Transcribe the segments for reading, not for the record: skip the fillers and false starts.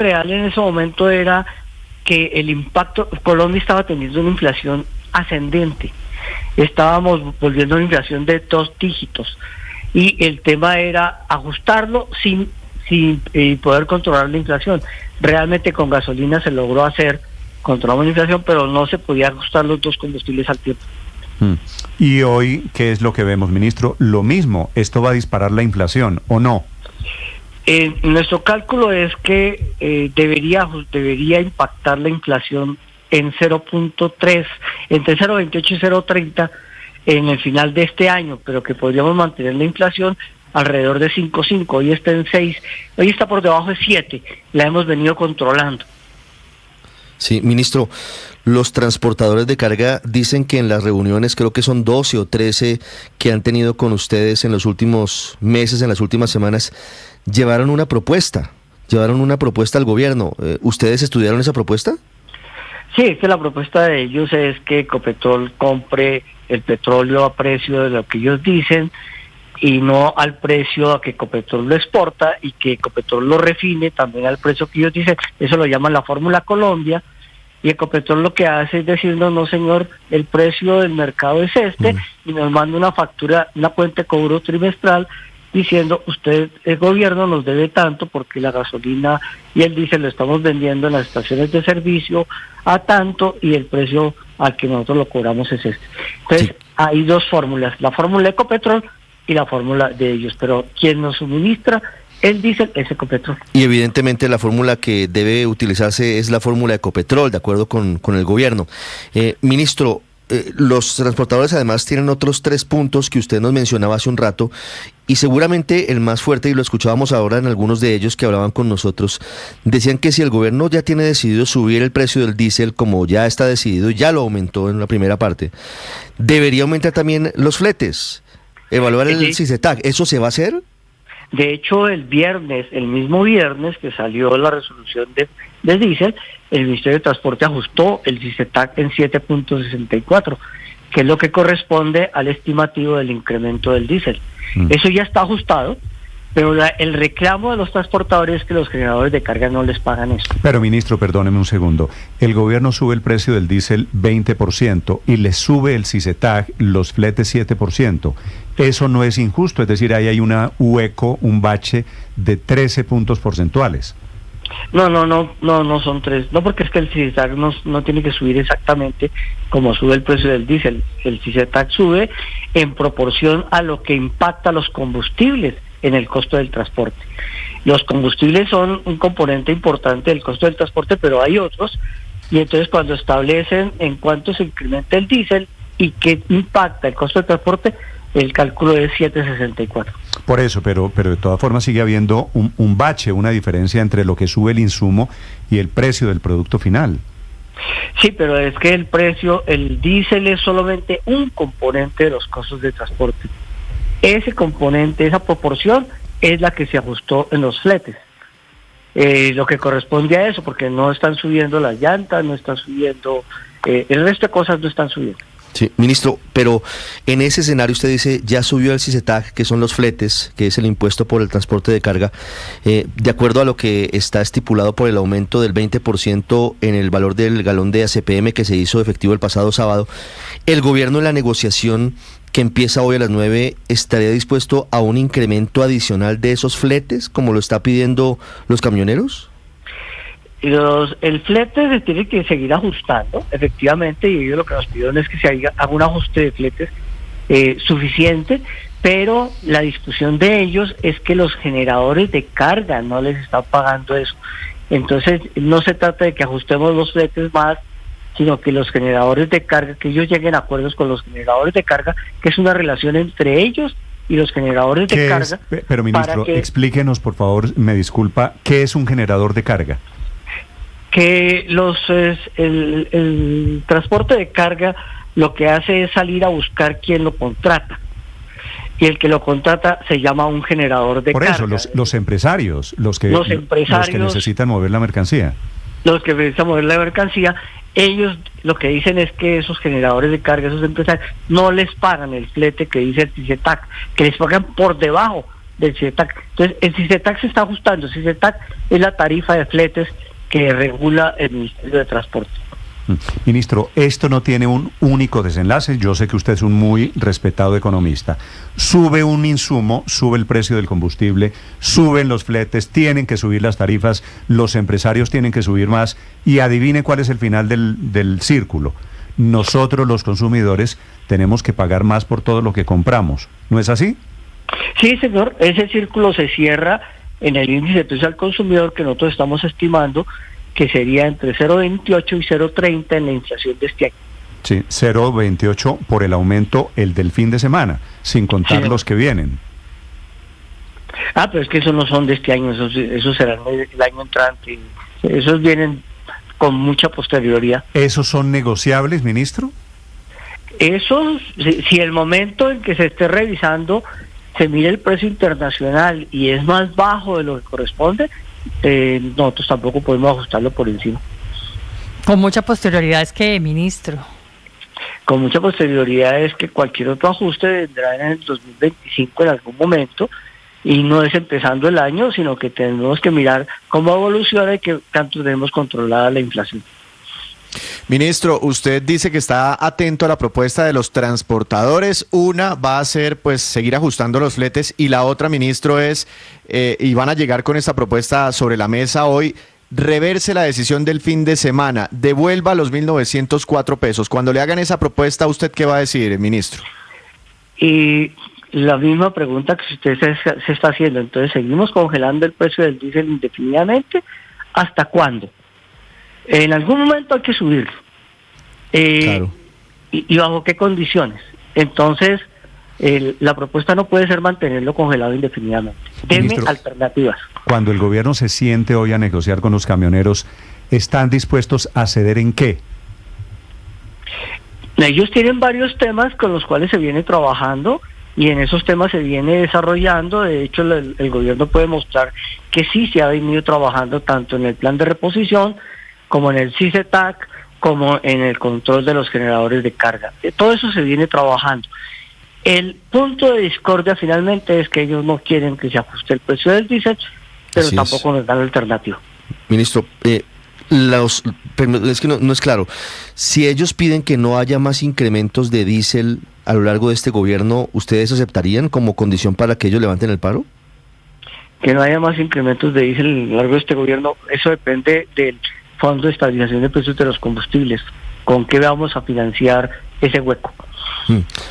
real en ese momento era que el impacto, Colombia estaba teniendo una inflación ascendente, estábamos volviendo a una inflación de 2 dígitos, y el tema era ajustarlo sin poder controlar la inflación. Realmente con gasolina se logró controlamos la inflación, pero no se podía ajustar los dos combustibles al tiempo. Y hoy, ¿qué es lo que vemos, ministro? Lo mismo, ¿esto va a disparar la inflación o no? Nuestro cálculo es que debería impactar la inflación en 0.3, entre 0.28 y 0.30 en el final de este año, pero que podríamos mantener la inflación alrededor de 5.5, hoy está en 6, hoy está por debajo de 7, la hemos venido controlando. Sí, ministro, los transportadores de carga dicen que en las reuniones, creo que son 12 o 13 que han tenido con ustedes en los últimos meses, en las últimas semanas, llevaron una propuesta al gobierno. ¿Ustedes estudiaron esa propuesta? Sí, es que la propuesta de ellos es que Ecopetrol compre el petróleo a precio de lo que ellos dicen y no al precio a que Ecopetrol lo exporta, y que Ecopetrol lo refine también al precio que ellos dicen. Eso lo llaman la Fórmula Colombia, y Ecopetrol lo que hace es decirnos: no señor, el precio del mercado es este, y nos manda una factura, una cuenta de cobro trimestral diciendo: usted, el gobierno, nos debe tanto porque la gasolina y el diésel lo estamos vendiendo en las estaciones de servicio a tanto, y el precio al que nosotros lo cobramos es este. Entonces, sí, hay dos fórmulas: la fórmula de Ecopetrol y la fórmula de ellos, pero quien nos suministra el diésel es Ecopetrol. Y evidentemente la fórmula que debe utilizarse es la fórmula de Ecopetrol, de acuerdo con el gobierno. Ministro, los transportadores además tienen otros 3 puntos que usted nos mencionaba hace un rato, y seguramente el más fuerte, y lo escuchábamos ahora en algunos de ellos que hablaban con nosotros, decían que si el gobierno ya tiene decidido subir el precio del diésel, como ya está decidido, ya lo aumentó en la primera parte, debería aumentar también los fletes, evaluar el CICETAC. ¿Eso se va a hacer? De hecho, el mismo viernes que salió la resolución de diésel, el Ministerio de Transporte ajustó el CICETAC en 7.64, que es lo que corresponde al estimativo del incremento del diésel. Eso ya está ajustado, pero el reclamo de los transportadores es que los generadores de carga no les pagan eso. Pero, ministro, perdóneme un segundo. El gobierno sube el precio del diésel 20% y le sube el CICETAC, los fletes 7%. Eso no es injusto, es decir, ahí hay un hueco, un bache de 13 puntos porcentuales. No son 3. No, porque es que el CICETAC no tiene que subir exactamente como sube el precio del diésel. El CICETAC sube en proporción a lo que impacta los combustibles en el costo del transporte. Los combustibles son un componente importante del costo del transporte, pero hay otros, y entonces cuando establecen en cuánto se incrementa el diésel y qué impacta el costo del transporte, el cálculo es 7.64. Por eso, pero de todas formas sigue habiendo un bache, una diferencia entre lo que sube el insumo y el precio del producto final. Sí, pero es que el diésel es solamente un componente de los costos de transporte. Ese componente, esa proporción, es la que se ajustó en los fletes. Lo que corresponde a eso, porque no están subiendo las llantas, no están subiendo, el resto de cosas no están subiendo. Sí, ministro, pero en ese escenario usted dice, ya subió el CICETAC, que son los fletes, que es el impuesto por el transporte de carga, de acuerdo a lo que está estipulado por el aumento del 20% en el valor del galón de ACPM que se hizo efectivo el pasado sábado, ¿el gobierno en la negociación que empieza hoy a las 9 estaría dispuesto a un incremento adicional de esos fletes, como lo está pidiendo los camioneros? El flete se tiene que seguir ajustando, efectivamente, y ellos lo que nos pidieron es que se haga un ajuste de fletes suficiente, pero la discusión de ellos es que los generadores de carga no les están pagando eso. Entonces, no se trata de que ajustemos los fletes más, sino que los generadores de carga, que ellos lleguen a acuerdos con los generadores de carga, que es una relación entre ellos y los generadores de carga. Pero, ministro, explíquenos, por favor, me disculpa, ¿qué es un generador de carga? Que el transporte de carga lo que hace es salir a buscar quien lo contrata, y el que lo contrata se llama un generador de carga. Por eso, los empresarios, los que necesitan mover la mercancía. Los que necesitan mover la mercancía, ellos lo que dicen es que esos generadores de carga, esos empresarios, no les pagan el flete que dice el CICETAC, que les pagan por debajo del CICETAC. Entonces, el CICETAC se está ajustando. El CICETAC es la tarifa de fletes que regula el Ministerio de Transporte. Ministro, esto no tiene un único desenlace. Yo sé que usted es un muy respetado economista. Sube un insumo, sube el precio del combustible, suben los fletes, tienen que subir las tarifas, los empresarios tienen que subir más y adivine cuál es el final del círculo. Nosotros los consumidores tenemos que pagar más por todo lo que compramos. ¿No es así? Sí, señor. Ese círculo se cierra en el índice de precio al consumidor que nosotros estamos estimando que sería entre 0,28 y 0,30 en la inflación de este año. Sí, 0,28 por el aumento, el del fin de semana, sin contar los que vienen. Pero es que esos no son de este año, esos serán el año entrante. Esos vienen con mucha posterioridad. ¿Esos son negociables, ministro? Esos, si el momento en que se esté revisando se mire el precio internacional y es más bajo de lo que corresponde, nosotros tampoco podemos ajustarlo por encima. Con mucha posterioridad es que, ministro. Con mucha posterioridad es que cualquier otro ajuste vendrá en el 2025 en algún momento, y no es empezando el año, sino que tenemos que mirar cómo evoluciona y qué tanto tenemos controlada la inflación. Ministro, usted dice que está atento a la propuesta de los transportadores. Una va a ser pues seguir ajustando los fletes y la otra, ministro, es, y van a llegar con esta propuesta sobre la mesa hoy, reverse la decisión del fin de semana, devuelva los 1.904 pesos. Cuando le hagan esa propuesta, ¿usted qué va a decir, ministro? Y la misma pregunta que usted se está haciendo. Entonces, ¿seguimos congelando el precio del diésel indefinidamente? ¿Hasta cuándo? En algún momento hay que subirlo. Claro. ¿Y bajo qué condiciones? Entonces, la propuesta no puede ser mantenerlo congelado indefinidamente. Deme alternativas. Cuando el gobierno se siente hoy a negociar con los camioneros, ¿están dispuestos a ceder en qué? Ellos tienen varios temas con los cuales se viene trabajando y en esos temas se viene desarrollando. De hecho, el gobierno puede mostrar que sí se ha venido trabajando tanto en el plan de reposición como en el CICETAC, como en el control de los generadores de carga. Todo eso se viene trabajando. El punto de discordia finalmente es que ellos no quieren que se ajuste el precio del diésel, pero Así tampoco nos dan alternativa. Ministro, es que no es claro. Si ellos piden que no haya más incrementos de diésel a lo largo de este gobierno, ¿ustedes aceptarían como condición para que ellos levanten el paro? Que no haya más incrementos de diésel a lo largo de este gobierno, eso depende del Fondo de Estabilización de Precios de los Combustibles. ¿Con qué vamos a financiar ese hueco?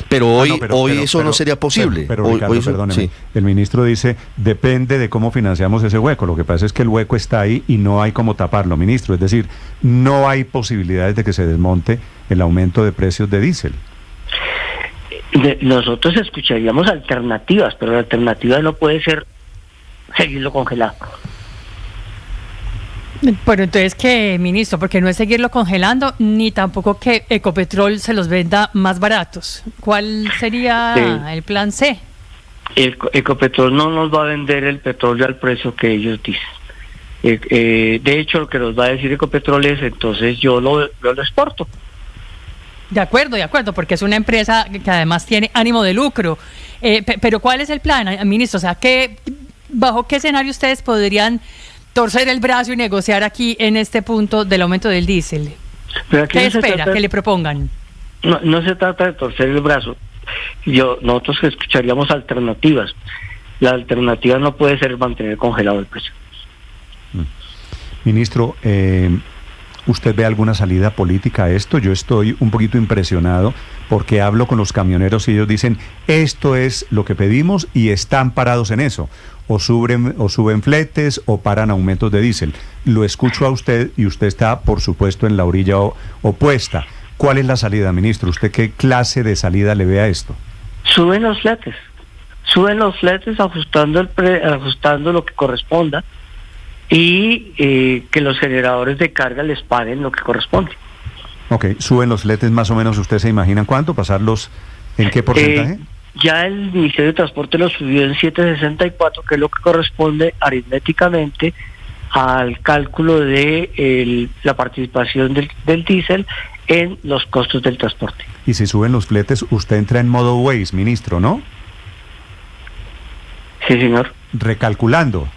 Pero hoy eso no sería posible. Pero Ricardo, hoy perdóneme, sí. El ministro dice, depende de cómo financiamos ese hueco. Lo que pasa es que el hueco está ahí y no hay cómo taparlo, ministro. Es decir, no hay posibilidades de que se desmonte el aumento de precios de diésel. Nosotros escucharíamos alternativas, pero la alternativa no puede ser seguirlo congelado. Pero entonces, ¿qué, ministro? Porque no es seguirlo congelando, ni tampoco que Ecopetrol se los venda más baratos. ¿Cuál sería el plan C? Ecopetrol no nos va a vender el petróleo al precio que ellos dicen. De hecho, lo que nos va a decir Ecopetrol es, entonces yo lo exporto. De acuerdo, porque es una empresa que además tiene ánimo de lucro. Pero ¿cuál es el plan, ministro? O sea, ¿bajo qué escenario ustedes podrían torcer el brazo y negociar aquí en este punto del aumento del diésel? ¿Qué espera que le propongan? No se trata de torcer el brazo. Nosotros escucharíamos alternativas. La alternativa no puede ser mantener congelado el precio. Ministro, ¿usted ve alguna salida política a esto? Yo estoy un poquito impresionado porque hablo con los camioneros y ellos dicen, esto es lo que pedimos y están parados en eso. O suben fletes o paran aumentos de diésel. Lo escucho a usted y usted está, por supuesto, en la orilla opuesta. ¿Cuál es la salida, ministro? ¿Usted qué clase de salida le ve a esto? Suben los fletes ajustando lo que corresponda y que los generadores de carga les paguen lo que corresponde. Ok, suben los fletes más o menos, ¿usted se imagina cuánto? ¿Pasarlos en qué porcentaje? Ya el Ministerio de Transporte lo subió en 7.64, que es lo que corresponde aritméticamente al cálculo de la participación del diésel en los costos del transporte. Y si suben los fletes, usted entra en modo Waze, ministro, ¿no? Sí, señor. Recalculando.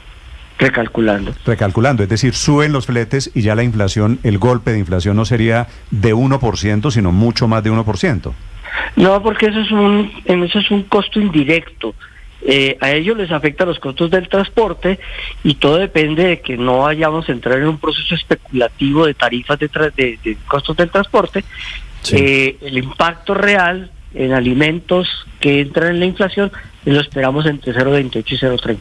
Recalculando, es decir, suben los fletes y ya la inflación, el golpe de inflación no sería de 1%, sino mucho más de 1%. No, porque eso es un costo indirecto. A ellos les afecta los costos del transporte y todo depende de que no vayamos a entrar en un proceso especulativo de tarifas de costos del transporte. Sí. El impacto real en alimentos que entran en la inflación lo esperamos entre 0,28 y 0,30.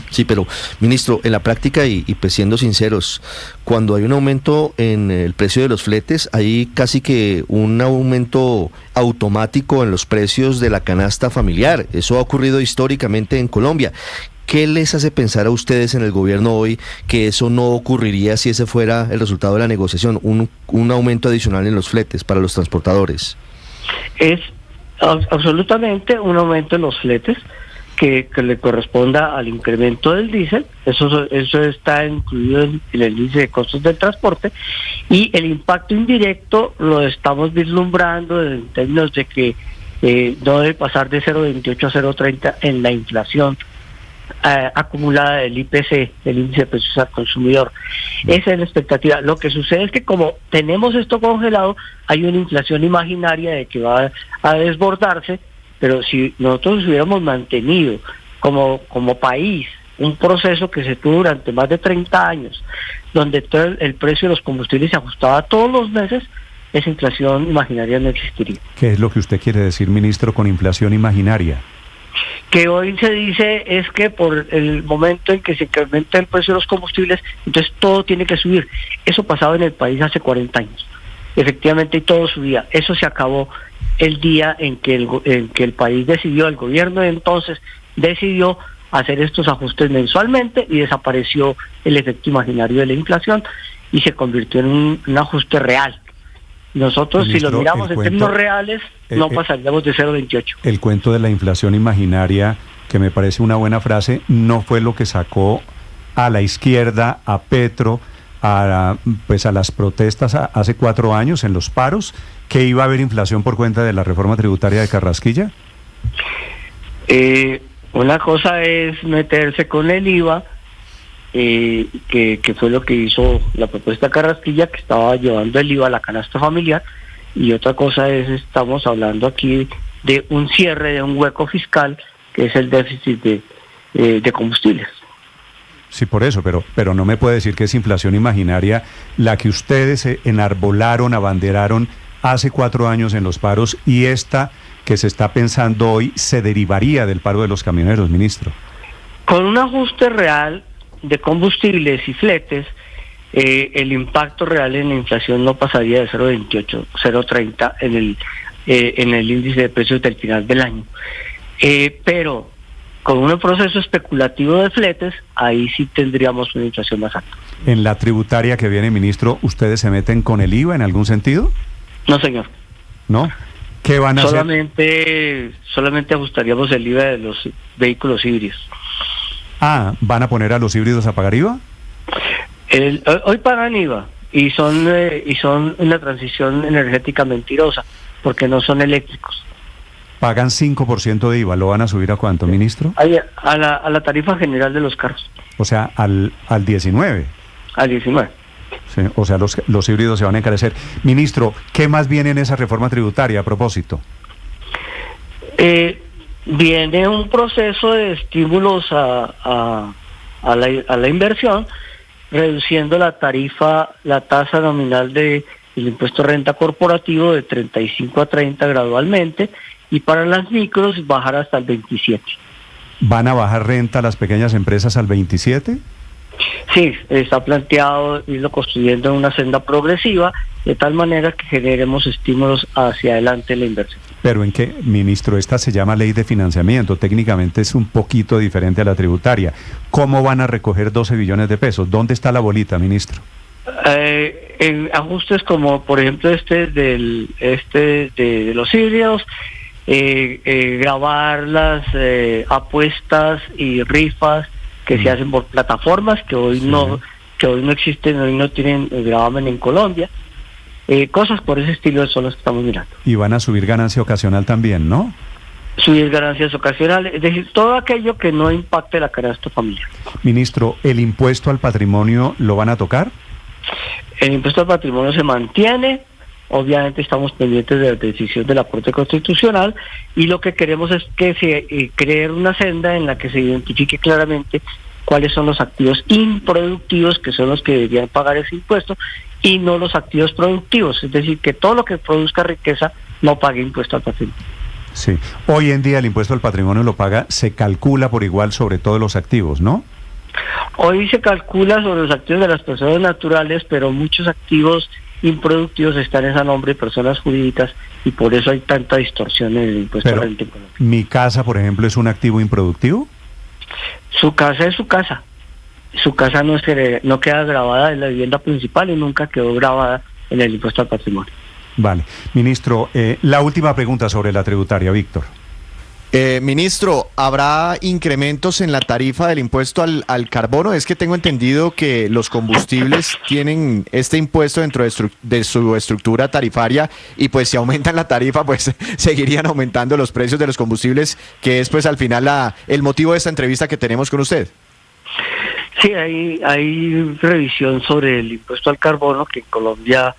Sí, pero ministro, en la práctica y pues siendo sinceros, cuando hay un aumento en el precio de los fletes, hay casi que un aumento automático en los precios de la canasta familiar. Eso ha ocurrido históricamente en Colombia. ¿Qué les hace pensar a ustedes en el gobierno hoy que eso no ocurriría si ese fuera el resultado de la negociación, un aumento adicional en los fletes para los transportadores? Es absolutamente un aumento en los fletes que le corresponda al incremento del diésel. Eso está incluido en el índice de costos del transporte, y el impacto indirecto lo estamos vislumbrando en términos de que no debe pasar de 0,28 a 0,30 en la inflación acumulada del IPC, del índice de precios al consumidor. Esa es la expectativa. Lo que sucede es que como tenemos esto congelado, hay una inflación imaginaria de que va a desbordarse, pero si nosotros hubiéramos mantenido como país un proceso que se tuvo durante más de 30 años, donde todo el precio de los combustibles se ajustaba todos los meses, esa inflación imaginaria no existiría. ¿Qué es lo que usted quiere decir, ministro, con inflación imaginaria? Que hoy se dice es que por el momento en que se incrementa el precio de los combustibles, entonces todo tiene que subir. Eso pasaba en el país hace 40 años. Efectivamente, y todo subía. Eso se acabó el día en que el país decidió, el gobierno de entonces decidió hacer estos ajustes mensualmente, y desapareció el efecto imaginario de la inflación y se convirtió en un ajuste real. Nosotros, ministro, si lo miramos en términos reales, no pasaríamos de 0,28. El cuento de la inflación imaginaria, que me parece una buena frase, no fue lo que sacó a la izquierda, a Petro, a las protestas hace 4 años en los paros, que iba a haber inflación por cuenta de la reforma tributaria de Carrasquilla. Una cosa es meterse con el IVA, que fue lo que hizo la propuesta Carrasquilla, que estaba llevando el IVA a la canasta familiar, y otra cosa es, estamos hablando aquí de un cierre de un hueco fiscal, que es el déficit de combustibles. Sí, por eso, pero no me puede decir que es inflación imaginaria la que ustedes enarbolaron, abanderaron hace 4 años en los paros, y esta que se está pensando hoy se derivaría del paro de los camioneros, ministro. Con un ajuste real de combustibles y fletes, el impacto real en la inflación no pasaría de 0,28, 0,30 en el índice de precios del final del año. Pero con un proceso especulativo de fletes, ahí sí tendríamos una inflación más alta. En la tributaria que viene, ministro, ¿ustedes se meten con el IVA en algún sentido? No, señor. ¿No? ¿Qué van a hacer? Solamente ajustaríamos el IVA de los vehículos híbridos. Ah, ¿van a poner a los híbridos a pagar IVA? Hoy pagan IVA y son una transición energética mentirosa, porque no son eléctricos. Pagan 5% de IVA, ¿lo van a subir a cuánto, ministro? A la tarifa general de los carros. O sea, al 19. Al 19. Sí, o sea, los híbridos se van a encarecer. Ministro, ¿qué más viene en esa reforma tributaria a propósito? Viene un proceso de estímulos a la inversión, reduciendo la tasa nominal del impuesto de renta corporativo de 35 a 30 gradualmente, y para las micros bajar hasta el 27. ¿Van a bajar renta a las pequeñas empresas al 27? Sí, está planteado irlo construyendo en una senda progresiva, de tal manera que generemos estímulos hacia adelante en la inversión. ¿Pero en qué, ministro? Esta se llama ley de financiamiento, técnicamente es un poquito diferente a la tributaria. ¿Cómo van a recoger 12 billones de pesos? ¿Dónde está la bolita, ministro? En ajustes como, por ejemplo, de los híbridos, grabar las apuestas y rifas que se hacen por plataformas que hoy no existen, hoy no tienen gravamen en Colombia. Cosas por ese estilo son las que estamos mirando. Y van a subir ganancia ocasional también, ¿no? subir ganancias ocasionales, es decir, todo aquello que no impacte la canasta familiar. Ministro, ¿el impuesto al patrimonio lo van a tocar? El impuesto al patrimonio se mantiene, obviamente estamos pendientes de la decisión de la Corte Constitucional y lo que queremos es que se cree una senda en la que se identifique claramente cuáles son los activos improductivos que son los que deberían pagar ese impuesto y no los activos productivos, es decir, que todo lo que produzca riqueza no pague impuesto al patrimonio. Sí. Hoy en día el impuesto al patrimonio lo paga, se calcula por igual sobre todos los activos, ¿no? Hoy se calcula sobre los activos de las personas naturales, pero muchos activos improductivos están a nombre de personas jurídicas y por eso hay tanta distorsión en el impuesto a la renta en Colombia. ¿Mi casa, por ejemplo, es un activo improductivo? Su casa es su casa. Su casa no queda grabada en la vivienda principal y nunca quedó grabada en el impuesto al patrimonio. Vale. Ministro, la última pregunta sobre la tributaria, Víctor. Ministro, ¿habrá incrementos en la tarifa del impuesto al carbono? Es que tengo entendido que los combustibles tienen este impuesto dentro de su estructura tarifaria y pues si aumentan la tarifa pues seguirían aumentando los precios de los combustibles, que es pues al final el motivo de esta entrevista que tenemos con usted. Sí, hay revisión sobre el impuesto al carbono que en Colombia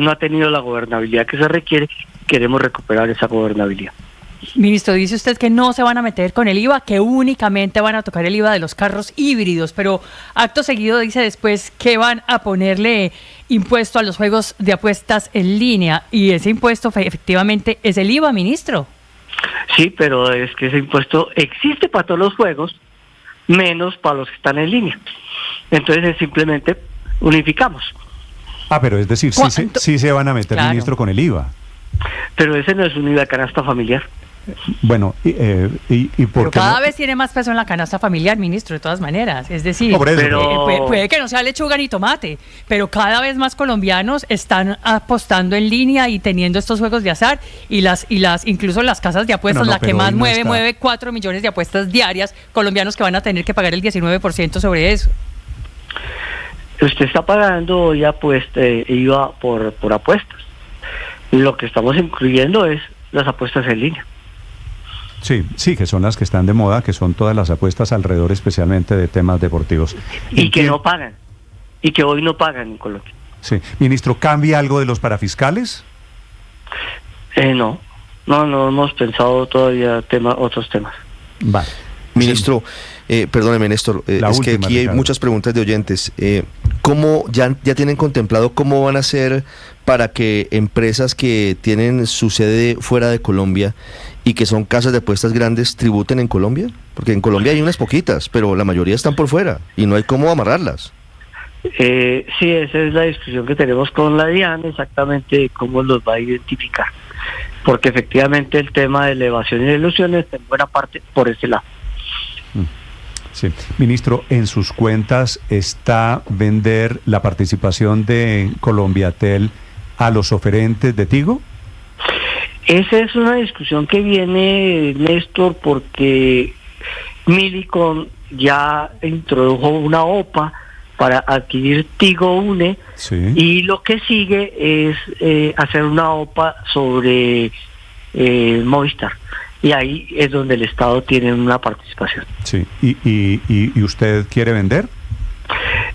no ha tenido la gobernabilidad que se requiere. Queremos recuperar esa gobernabilidad. Ministro, dice usted que no se van a meter con el IVA, que únicamente van a tocar el IVA de los carros híbridos, pero acto seguido dice después que van a ponerle impuesto a los juegos de apuestas en línea, y ese impuesto efectivamente es el IVA, ministro. Sí, pero es que ese impuesto existe para todos los juegos, menos para los que están en línea. Entonces simplemente unificamos. Pero es decir, sí se van a meter, claro, ministro, con el IVA. Pero ese no es un IVA de canasta familiar. Bueno, ¿y por qué cada vez tiene más peso en la canasta familiar, ministro, de todas maneras. Es decir, puede que no sea lechuga ni tomate, pero cada vez más colombianos están apostando en línea y teniendo estos juegos de azar y incluso las casas de apuestas, la que más mueve 4 millones de apuestas diarias, colombianos que van a tener que pagar el 19% sobre eso. Usted está pagando ya IVA por apuestas. Lo que estamos incluyendo es las apuestas en línea. Sí, que son las que están de moda, que son todas las apuestas alrededor especialmente de temas deportivos. Y que no pagan, y que hoy no pagan en Colombia. Sí. Ministro, ¿cambia algo de los parafiscales? No hemos pensado todavía otros temas. Vale. Ministro, perdóneme, Néstor, es que aquí hay muchas preguntas de oyentes. ¿Cómo ya tienen contemplado cómo van a hacer para que empresas que tienen su sede fuera de Colombia y que son casas de apuestas grandes tributen en Colombia? Porque en Colombia hay unas poquitas, pero la mayoría están por fuera y no hay cómo amarrarlas. Sí, esa es la discusión que tenemos con la DIAN, exactamente cómo los va a identificar. Porque efectivamente el tema de la evasión y la ilusión está en buena parte por ese lado. Sí. Ministro, ¿en sus cuentas está vender la participación de Colombiatel a los oferentes de Tigo? Esa es una discusión que viene, Néstor, porque Millicom ya introdujo una OPA para adquirir Tigo Une, sí, y lo que sigue es hacer una OPA sobre Movistar. Y ahí es donde el Estado tiene una participación. Sí. ¿Y usted quiere vender?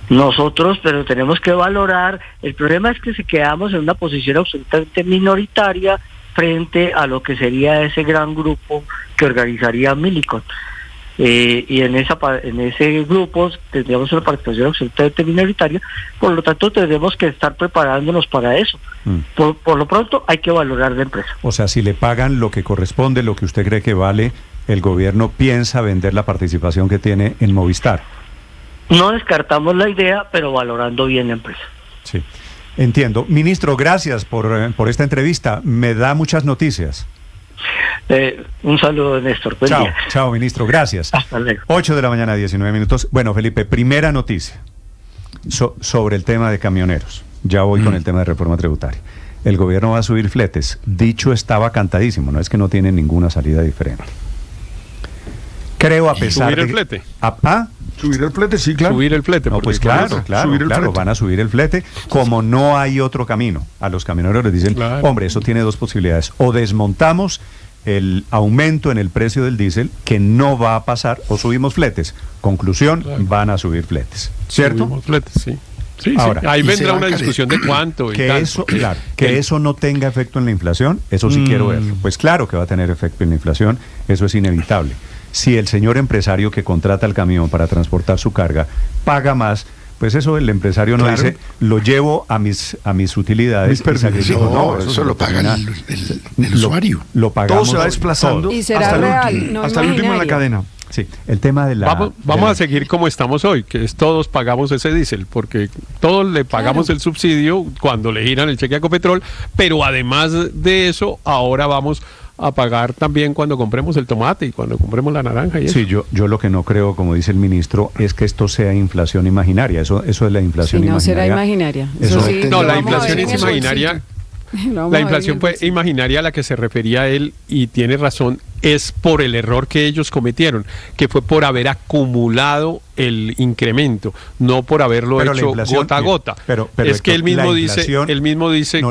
Nosotros, pero tenemos que valorar. El problema es que si quedamos en una posición absolutamente minoritaria frente a lo que sería ese gran grupo que organizaría Millicom. Y en ese grupo tendríamos una participación absolutamente minoritaria, por lo tanto tendremos que estar preparándonos para eso. Por lo pronto hay que valorar la empresa. O sea, si le pagan lo que corresponde, lo que usted cree que vale, el gobierno piensa vender la participación que tiene en Movistar. No descartamos la idea, pero valorando bien la empresa. Sí, entiendo. Ministro, gracias por esta entrevista. Me da muchas noticias. Un saludo, Néstor. Buen día. Chao, ministro. Gracias. Hasta luego. 8 de la mañana, 19 minutos. Bueno, Felipe, primera noticia sobre el tema de camioneros. Ya voy con el tema de reforma tributaria. El gobierno va a subir fletes. Dicho estaba cantadísimo, no es que no tiene ninguna salida diferente. Creo, a pesar ¿Subir de... el flete? Subir el flete, sí, claro. Subir el flete. No, pues claro, van a subir el flete. Como no hay otro camino, a los camioneros les dicen, hombre, eso tiene dos posibilidades. O desmontamos el aumento en el precio del diésel, que no va a pasar, o subimos fletes. Conclusión, van a subir fletes. ¿Cierto? Subimos fletes, sí. Sí, ahora, ahí vendrá una discusión de cuánto. Eso no tenga efecto en la inflación, eso sí quiero verlo. Pues claro que va a tener efecto en la inflación, eso es inevitable. Si el señor empresario que contrata el camión para transportar su carga paga más, pues eso el empresario no dice, lo llevo a mis utilidades. Eso lo paga el usuario. Lo pagamos. Todo se va desplazando y será real, hasta el último en la cadena. Sí, el tema de la... Vamos a seguir como estamos hoy, que es todos pagamos ese diésel, porque todos le pagamos el subsidio cuando le giran el cheque a Ecopetrol, pero además de eso, ahora vamos a pagar también cuando compremos el tomate y cuando compremos la naranja. Y eso. Sí, yo lo que no creo, como dice el ministro, es que esto sea inflación imaginaria. Eso es la inflación imaginaria. No será imaginaria. No, la inflación es imaginaria. La inflación fue imaginaria a la que se refería él, y tiene razón, es por el error que ellos cometieron, que fue por haber acumulado el incremento, no por haberlo hecho gota a gota. Pero es que él mismo dice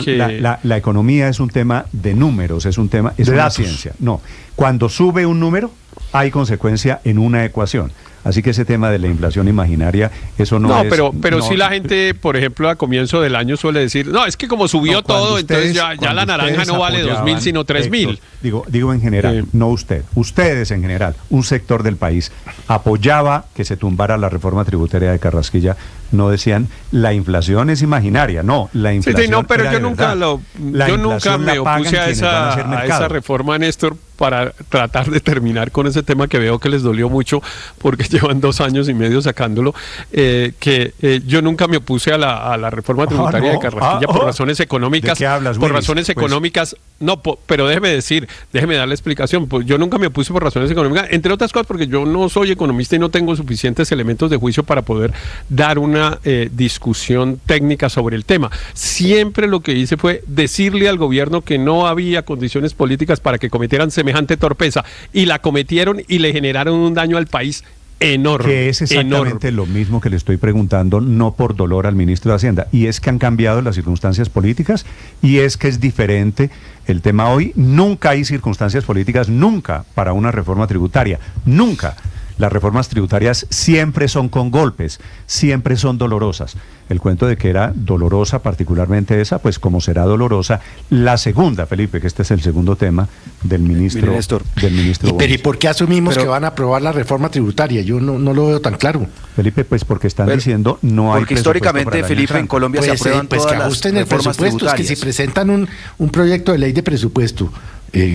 que la economía es un tema de números, es una ciencia. No, cuando sube un número hay consecuencia en una ecuación. Así que ese tema de la inflación imaginaria, eso no es... Pero sí la gente, por ejemplo, a comienzo del año suele decir, no, es que como subió todo, entonces ya la naranja no vale 2.000 sino 3.000. Digo en general, no usted, ustedes en general, un sector del país apoyaba que se tumbara la reforma tributaria de Carrasquilla, no decían la inflación es imaginaria, no, la inflación pero yo nunca me opuse a esa reforma, Néstor, para tratar de terminar con ese tema que veo que les dolió mucho porque llevan 2 años y medio sacándolo, yo nunca me opuse a la reforma tributaria de Carrasquilla por razones económicas. ¿De qué hablas, por Willis? Razones económicas, no, pero déjeme dar la explicación. Pues yo nunca me opuse por razones económicas, entre otras cosas porque yo no soy economista y no tengo suficientes elementos de juicio para poder dar una discusión técnica sobre el tema. Siempre lo que hice fue decirle al gobierno que no había condiciones políticas para que cometieran semejante torpeza, y la cometieron y le generaron un daño al país enorme. Que es exactamente lo mismo que le estoy preguntando, no por dolor al ministro de Hacienda, y es que han cambiado las circunstancias políticas, y es que es diferente el tema hoy. Nunca hay circunstancias políticas, nunca, para una reforma tributaria, nunca. Las reformas tributarias siempre son con golpes, siempre son dolorosas. El cuento de que era dolorosa, particularmente esa, pues como será dolorosa la segunda, Felipe, que este es el segundo tema del ministro. Pero ¿y por qué asumimos que van a aprobar la reforma tributaria? Yo no lo veo tan claro. Felipe, pues porque están diciendo no hay. Porque históricamente, Felipe, en Colombia se aprueban todas que ajusten las el presupuesto, es que si presentan un proyecto de ley de presupuesto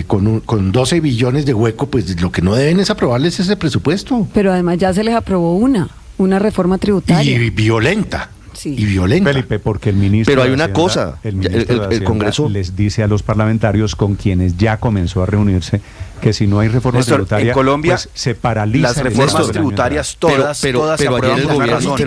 con 12 billones de hueco, pues lo que no deben es aprobarles ese presupuesto. Pero además ya se les aprobó una reforma tributaria. Y violenta. Sí. Y violenta. Felipe, porque el ministro... Pero hay una cosa, el Congreso les dice a los parlamentarios con quienes ya comenzó a reunirse que si no hay reforma tributaria, en Colombia, pues se paraliza las reformas tributarias todas se aprueban por una razón.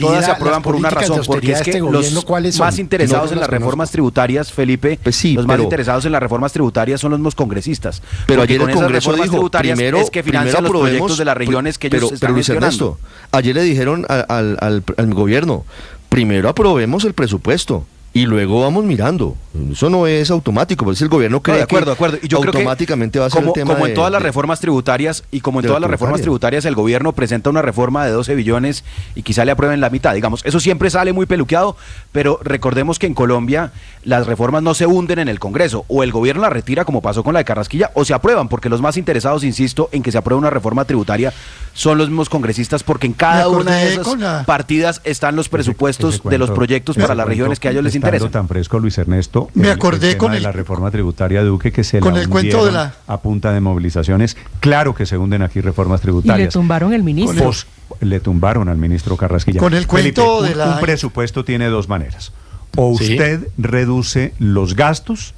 Todas se aprueban por una razón, porque es que los más interesados en las reformas tributarias, Felipe, los más interesados en las reformas tributarias son los mismos congresistas. Pero ayer el Congreso dijo, primero es que financian los proyectos de las regiones que ellos están Luis Ernesto, ayer le dijeron al gobierno, primero aprobemos el presupuesto y luego vamos mirando. Eso no es automático, porque si el gobierno cree de acuerdo. Y yo automáticamente creo que va a ser el tema como en todas las reformas tributarias y como en todas las reformas tributarias el gobierno presenta una reforma de 12 billones y quizá le aprueben la mitad, digamos, eso siempre sale muy peluqueado, pero recordemos que en Colombia las reformas no se hunden en el Congreso, o el gobierno la retira como pasó con la de Carrasquilla, o se aprueban, porque los más interesados, insisto, en que se apruebe una reforma tributaria son los mismos congresistas, porque en cada una de esas partidas están los presupuestos de los proyectos para las regiones que a ellos les interesan. Tan fresco, Luis Ernesto, me acordé con la reforma tributaria de Duque, que se con el cuento de a punta de movilizaciones. Claro que se hunden aquí reformas tributarias. Y le tumbaron el ministro. Le tumbaron al ministro Carrasquilla. Con el cuento Felipe, un presupuesto tiene 2 maneras. O usted reduce los gastos,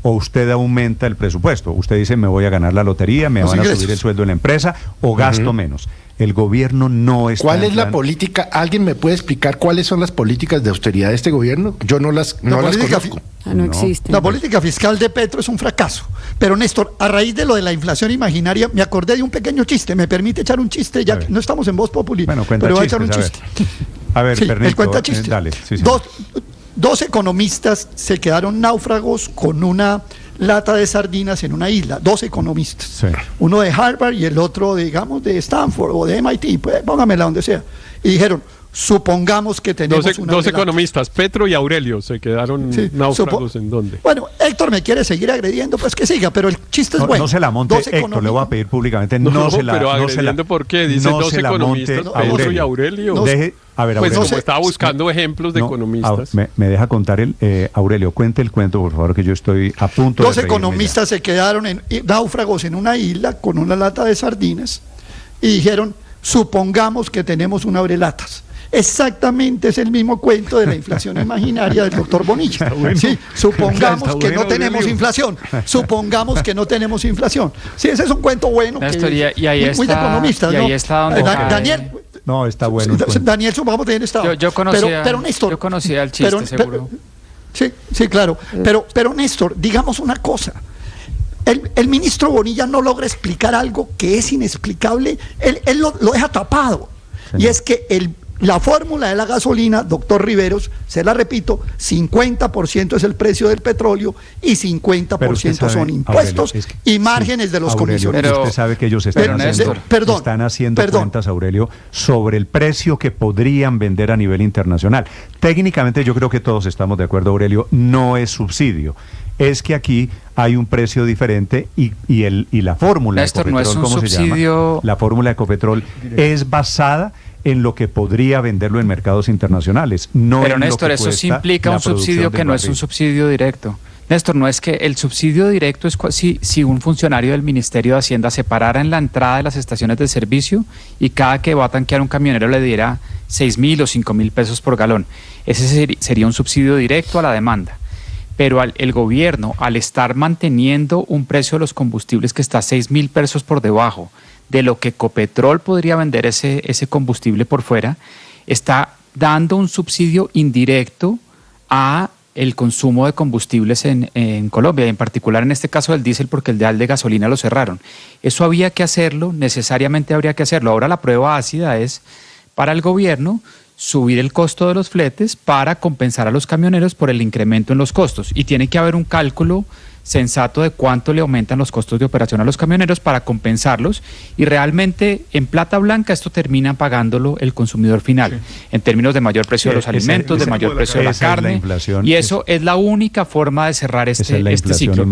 o usted aumenta el presupuesto. Usted dice, me voy a ganar la lotería, me van a subir el sueldo en la empresa, o gasto menos. El gobierno no está... ¿Cuál es la política? ¿Alguien me puede explicar cuáles son las políticas de austeridad de este gobierno? Yo no las conozco. No existe. La política fiscal de Petro es un fracaso. Pero Néstor, a raíz de lo de la inflación imaginaria, me acordé de un pequeño chiste. ¿Me permite echar un chiste? Ya que no estamos en Voz Populi. Bueno, cuenta pero voy a chistes, echar un chiste. A ver, Sí, Pernito, el cuenta chiste. dale. Sí, sí. Dos economistas se quedaron náufragos con una lata de sardinas en una isla. 2 economistas. Sí. Uno de Harvard y el otro, digamos, de Stanford o de MIT. Pues póngamela donde sea. Y dijeron, supongamos que tenemos dos economistas, Petro y Aurelio, se quedaron náufragos. ¿En dónde? Bueno, Héctor me quiere seguir agrediendo, pues que siga, pero el chiste es bueno. No se la monte, Héctor, le voy a pedir públicamente. Pero agrediendo, ¿por qué? Dice dos economistas, Petro y Aurelio. A ver, pues Aurelio, como estaba buscando ejemplos de economistas. Me deja contar Aurelio, cuente el cuento, por favor, que yo estoy a punto de... 2 economistas se quedaron náufragos en una isla con una lata de sardinas y dijeron, supongamos que tenemos un abrelatas. Exactamente, es el mismo cuento de la inflación imaginaria del doctor Bonilla. Bueno. Sí, supongamos que no tenemos inflación. Supongamos que no tenemos inflación. Sí, ese es un cuento bueno. Néstor, que y ahí muy de economistas, y ahí está donde Daniel. No, está bueno. Daniel, supongamos que estaba. Yo conocía, pero Néstor, yo conocía el chiste, seguro. Sí, claro. Pero Néstor, digamos una cosa. El ministro Bonilla no logra explicar algo que es inexplicable. Él lo deja tapado. Sí. Y es que la fórmula de la gasolina, doctor Riveros, se la repito, 50% es el precio del petróleo y 50% son impuestos, Aurelio, y márgenes de los comisioneros. Usted sabe que ellos están haciendo cuentas, Aurelio, sobre el precio que podrían vender a nivel internacional. Técnicamente yo creo que todos estamos de acuerdo, Aurelio, no es subsidio. Es que aquí hay un precio diferente y la fórmula Néstor, de Ecopetrol, no es un subsidio. La fórmula de Ecopetrol es basada en lo que podría venderlo en mercados internacionales. Pero Néstor, eso sí implica un subsidio que no es un subsidio directo. Néstor, no es que el subsidio directo es si un funcionario del Ministerio de Hacienda se parara en la entrada de las estaciones de servicio y cada que va a tanquear un camionero le diera 6.000 o 5.000 pesos por galón. Ese sería un subsidio directo a la demanda. Pero el gobierno, al estar manteniendo un precio de los combustibles que está 6.000 pesos por debajo de lo que Ecopetrol podría vender ese combustible por fuera, está dando un subsidio indirecto a el consumo de combustibles en Colombia, y en particular en este caso del diésel, porque el de gasolina lo cerraron. Eso había que hacerlo, necesariamente habría que hacerlo. Ahora la prueba ácida es para el gobierno subir el costo de los fletes para compensar a los camioneros por el incremento en los costos. Y tiene que haber un cálculo sensato de cuánto le aumentan los costos de operación a los camioneros para compensarlos, y realmente en plata blanca esto termina pagándolo el consumidor final, en términos de mayor precio de los alimentos, de mayor precio de la carne, y eso es la única forma de cerrar este ciclo,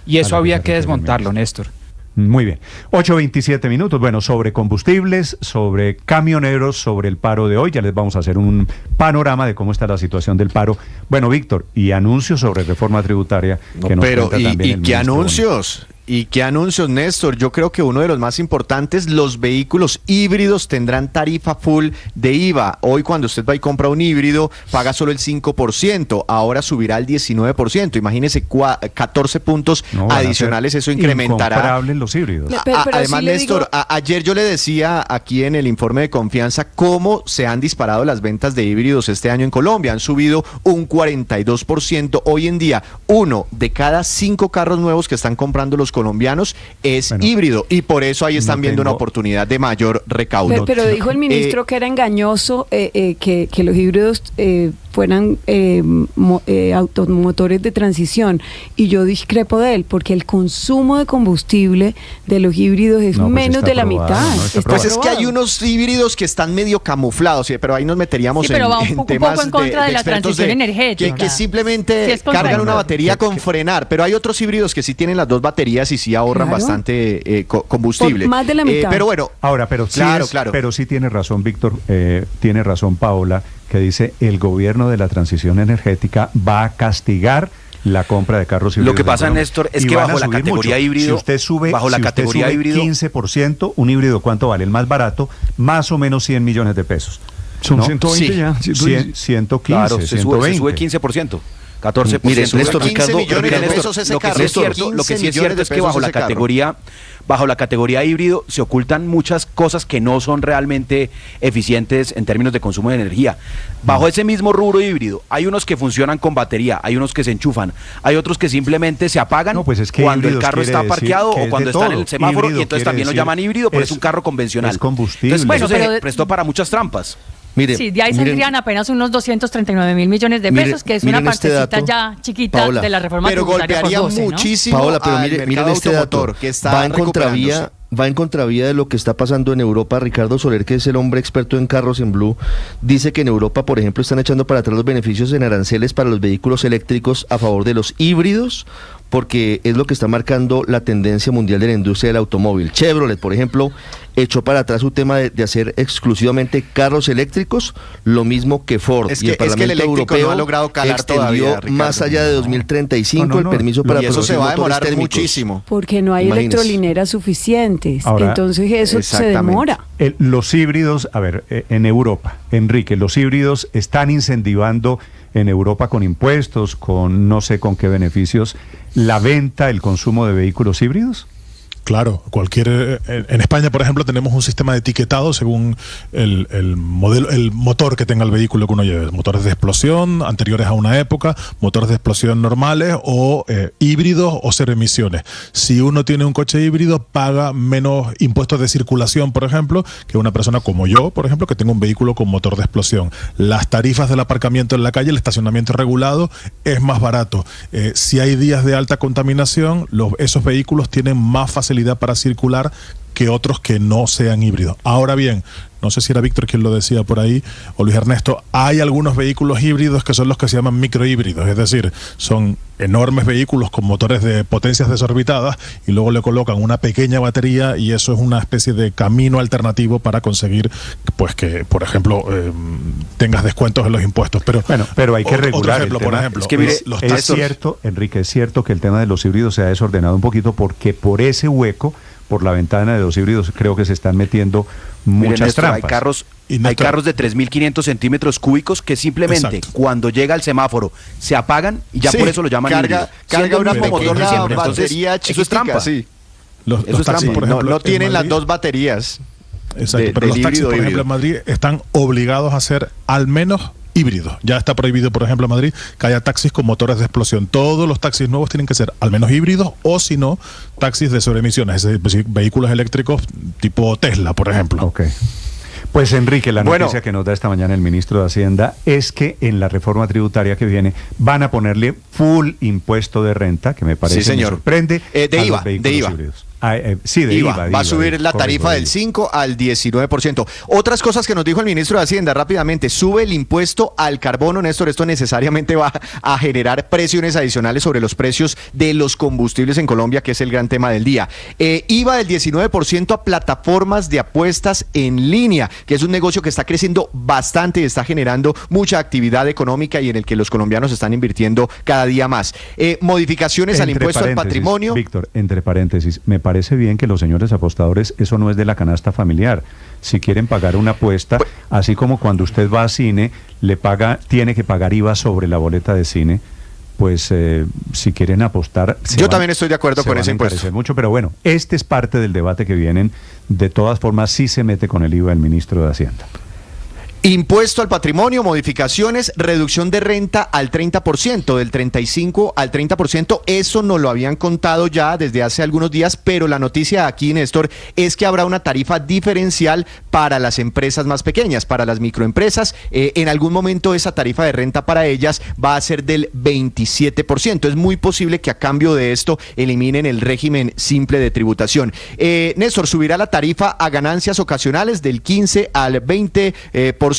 y eso había que desmontarlo, Néstor. Muy bien. 8:27 minutos. Bueno, sobre combustibles, sobre camioneros, sobre el paro de hoy. Ya les vamos a hacer un panorama de cómo está la situación del paro. Bueno, Víctor, y anuncios sobre reforma tributaria que nos cuenta también el ¿qué ministro anuncios? ¿Y qué anuncios, Néstor? Yo creo que uno de los más importantes, los vehículos híbridos tendrán tarifa full de IVA. Hoy cuando usted va y compra un híbrido, paga solo el 5%, ahora subirá al 19%. Imagínese 14 puntos adicionales, eso incrementará. Incomparable los híbridos. Además, sí, Néstor, ayer yo le decía aquí en el informe de confianza cómo se han disparado las ventas de híbridos este año en Colombia. Han subido un 42%. Hoy en día, 1 de cada 5 carros nuevos que están comprando los colombianos es híbrido, y por eso ahí están viendo una oportunidad de mayor recaudo. Pero dijo el ministro que era engañoso que los híbridos fueran automotores de transición, y yo discrepo de él, porque el consumo de combustible de los híbridos es menos de la mitad. Pues es que hay unos híbridos que están medio camuflados, pero ahí nos meteríamos en temas en contra de la transición energética, que simplemente cargan una batería con frenar, pero hay otros híbridos que sí tienen las 2 baterías y sí ahorran bastante combustible. Por más de la mitad. Pero bueno, ahora, pero sí tiene razón, Víctor, tiene razón Paola, que dice el gobierno de la transición energética va a castigar la compra de carros híbridos. Lo que pasa, Néstor, es que bajo la categoría híbrido, si usted sube 15%, un híbrido, ¿cuánto vale? El más barato, más o menos 100 millones de pesos. Son 120 ya. 115, claro, se 120. sube 15%. 14%. Mire, Néstor, 15 Ricardo, millones de Néstor, pesos ese lo que carro. sí es cierto, lo que sí es cierto es que bajo la categoría híbrido se ocultan muchas cosas que no son realmente eficientes en términos de consumo de energía. Bajo ese mismo rubro híbrido, hay unos que funcionan con batería, hay unos que se enchufan, hay otros que simplemente se apagan cuando el carro está parqueado o cuando está en el semáforo, y entonces también lo llaman híbrido, pero es un carro convencional. Es combustible. Entonces, bueno, se prestó para muchas trampas. Mire, sí, de ahí saldrían apenas unos 239 mil millones de pesos, que es una partecita ya chiquita, Paola, de la reforma tributaria por 12, muchísimo, ¿no? Paola, pero miren este dato, que está va en contravía de lo que está pasando en Europa. Ricardo Soler, que es el hombre experto en carros en Blue, dice que en Europa, por ejemplo, están echando para atrás los beneficios en aranceles para los vehículos eléctricos a favor de los híbridos, porque es lo que está marcando la tendencia mundial de la industria del automóvil. Chevrolet, por ejemplo, echó para atrás su tema de hacer exclusivamente carros eléctricos, lo mismo que Ford. Y el Parlamento Europeo no ha logrado calar todavía, más allá de 2035 el permiso para producir. Y eso se va a demorar muchísimo. Porque no hay electrolineras suficientes. Ahora, entonces eso se demora. Los híbridos, a ver, en Europa, Enrique, los híbridos están incentivando en Europa con impuestos, con no sé con qué beneficios, la venta, el consumo de vehículos híbridos. Claro, en España, por ejemplo, tenemos un sistema de etiquetado según el modelo, el motor que tenga el vehículo que uno lleve. Motores de explosión anteriores a una época, motores de explosión normales o híbridos o cero emisiones. Si uno tiene un coche híbrido, paga menos impuestos de circulación, por ejemplo, que una persona como yo, por ejemplo, que tengo un vehículo con motor de explosión. Las tarifas del aparcamiento en la calle, el estacionamiento regulado, es más barato. Si hay días de alta contaminación, esos vehículos tienen más facilidad para circular que otros que no sean híbridos. Ahora bien, no sé si era Víctor quien lo decía por ahí, o Luis Ernesto, hay algunos vehículos híbridos que son los que se llaman microhíbridos, es decir, son enormes vehículos con motores de potencias desorbitadas y luego le colocan una pequeña batería y eso es una especie de camino alternativo para conseguir, pues que, por ejemplo, tengas descuentos en los impuestos. Pero hay que regular. Por ejemplo, es que mire, es cierto, Enrique, es cierto que el tema de los híbridos se ha desordenado un poquito porque por ese hueco, por la ventana de los híbridos, creo que se están metiendo muchas trampas. Hay carros de 3.500 centímetros cúbicos que simplemente cuando llega al semáforo se apagan y ya por eso lo llaman híbrido. Carga una pequeña batería chiquitica. Eso es trampa. Sí. Los taxis, por ejemplo, no tienen las dos baterías. Exacto, pero los taxis, por ejemplo, en Madrid están obligados a ser al menos híbridos. Ya está prohibido, por ejemplo, en Madrid, que haya taxis con motores de explosión. Todos los taxis nuevos tienen que ser al menos híbridos o, si no, taxis de sobreemisiones, es decir, vehículos eléctricos tipo Tesla, por ejemplo. Ok. Pues Enrique, la noticia que nos da esta mañana el ministro de Hacienda es que en la reforma tributaria que viene van a ponerle full impuesto de renta, que me parece me sorprende, de IVA, híbridos. Sí, de IVA. Va a subir la tarifa del 5 al 19%. Otras cosas que nos dijo el ministro de Hacienda rápidamente: sube el impuesto al carbono. Néstor, esto necesariamente va a generar presiones adicionales sobre los precios de los combustibles en Colombia, que es el gran tema del día. IVA del 19% a plataformas de apuestas en línea, que es un negocio que está creciendo bastante y está generando mucha actividad económica y en el que los colombianos están invirtiendo cada día más. Modificaciones al impuesto al patrimonio. Víctor, entre paréntesis, me parece bien que los señores apostadores, eso no es de la canasta familiar. Si quieren pagar una apuesta, así como cuando usted va a cine, tiene que pagar IVA sobre la boleta de cine, pues si quieren apostar... Yo también estoy de acuerdo con ese impuesto. Mucho, pero bueno, este es parte del debate que vienen. De todas formas, sí se mete con el IVA el ministro de Hacienda. Impuesto al patrimonio, modificaciones, reducción de renta al 30%, del 35% al 30%, eso nos lo habían contado ya desde hace algunos días, pero la noticia aquí, Néstor, es que habrá una tarifa diferencial para las empresas más pequeñas, para las microempresas. En algún momento esa tarifa de renta para ellas va a ser del 27%. Es muy posible que a cambio de esto eliminen el régimen simple de tributación. Néstor, subirá la tarifa a ganancias ocasionales del 15 al 20%.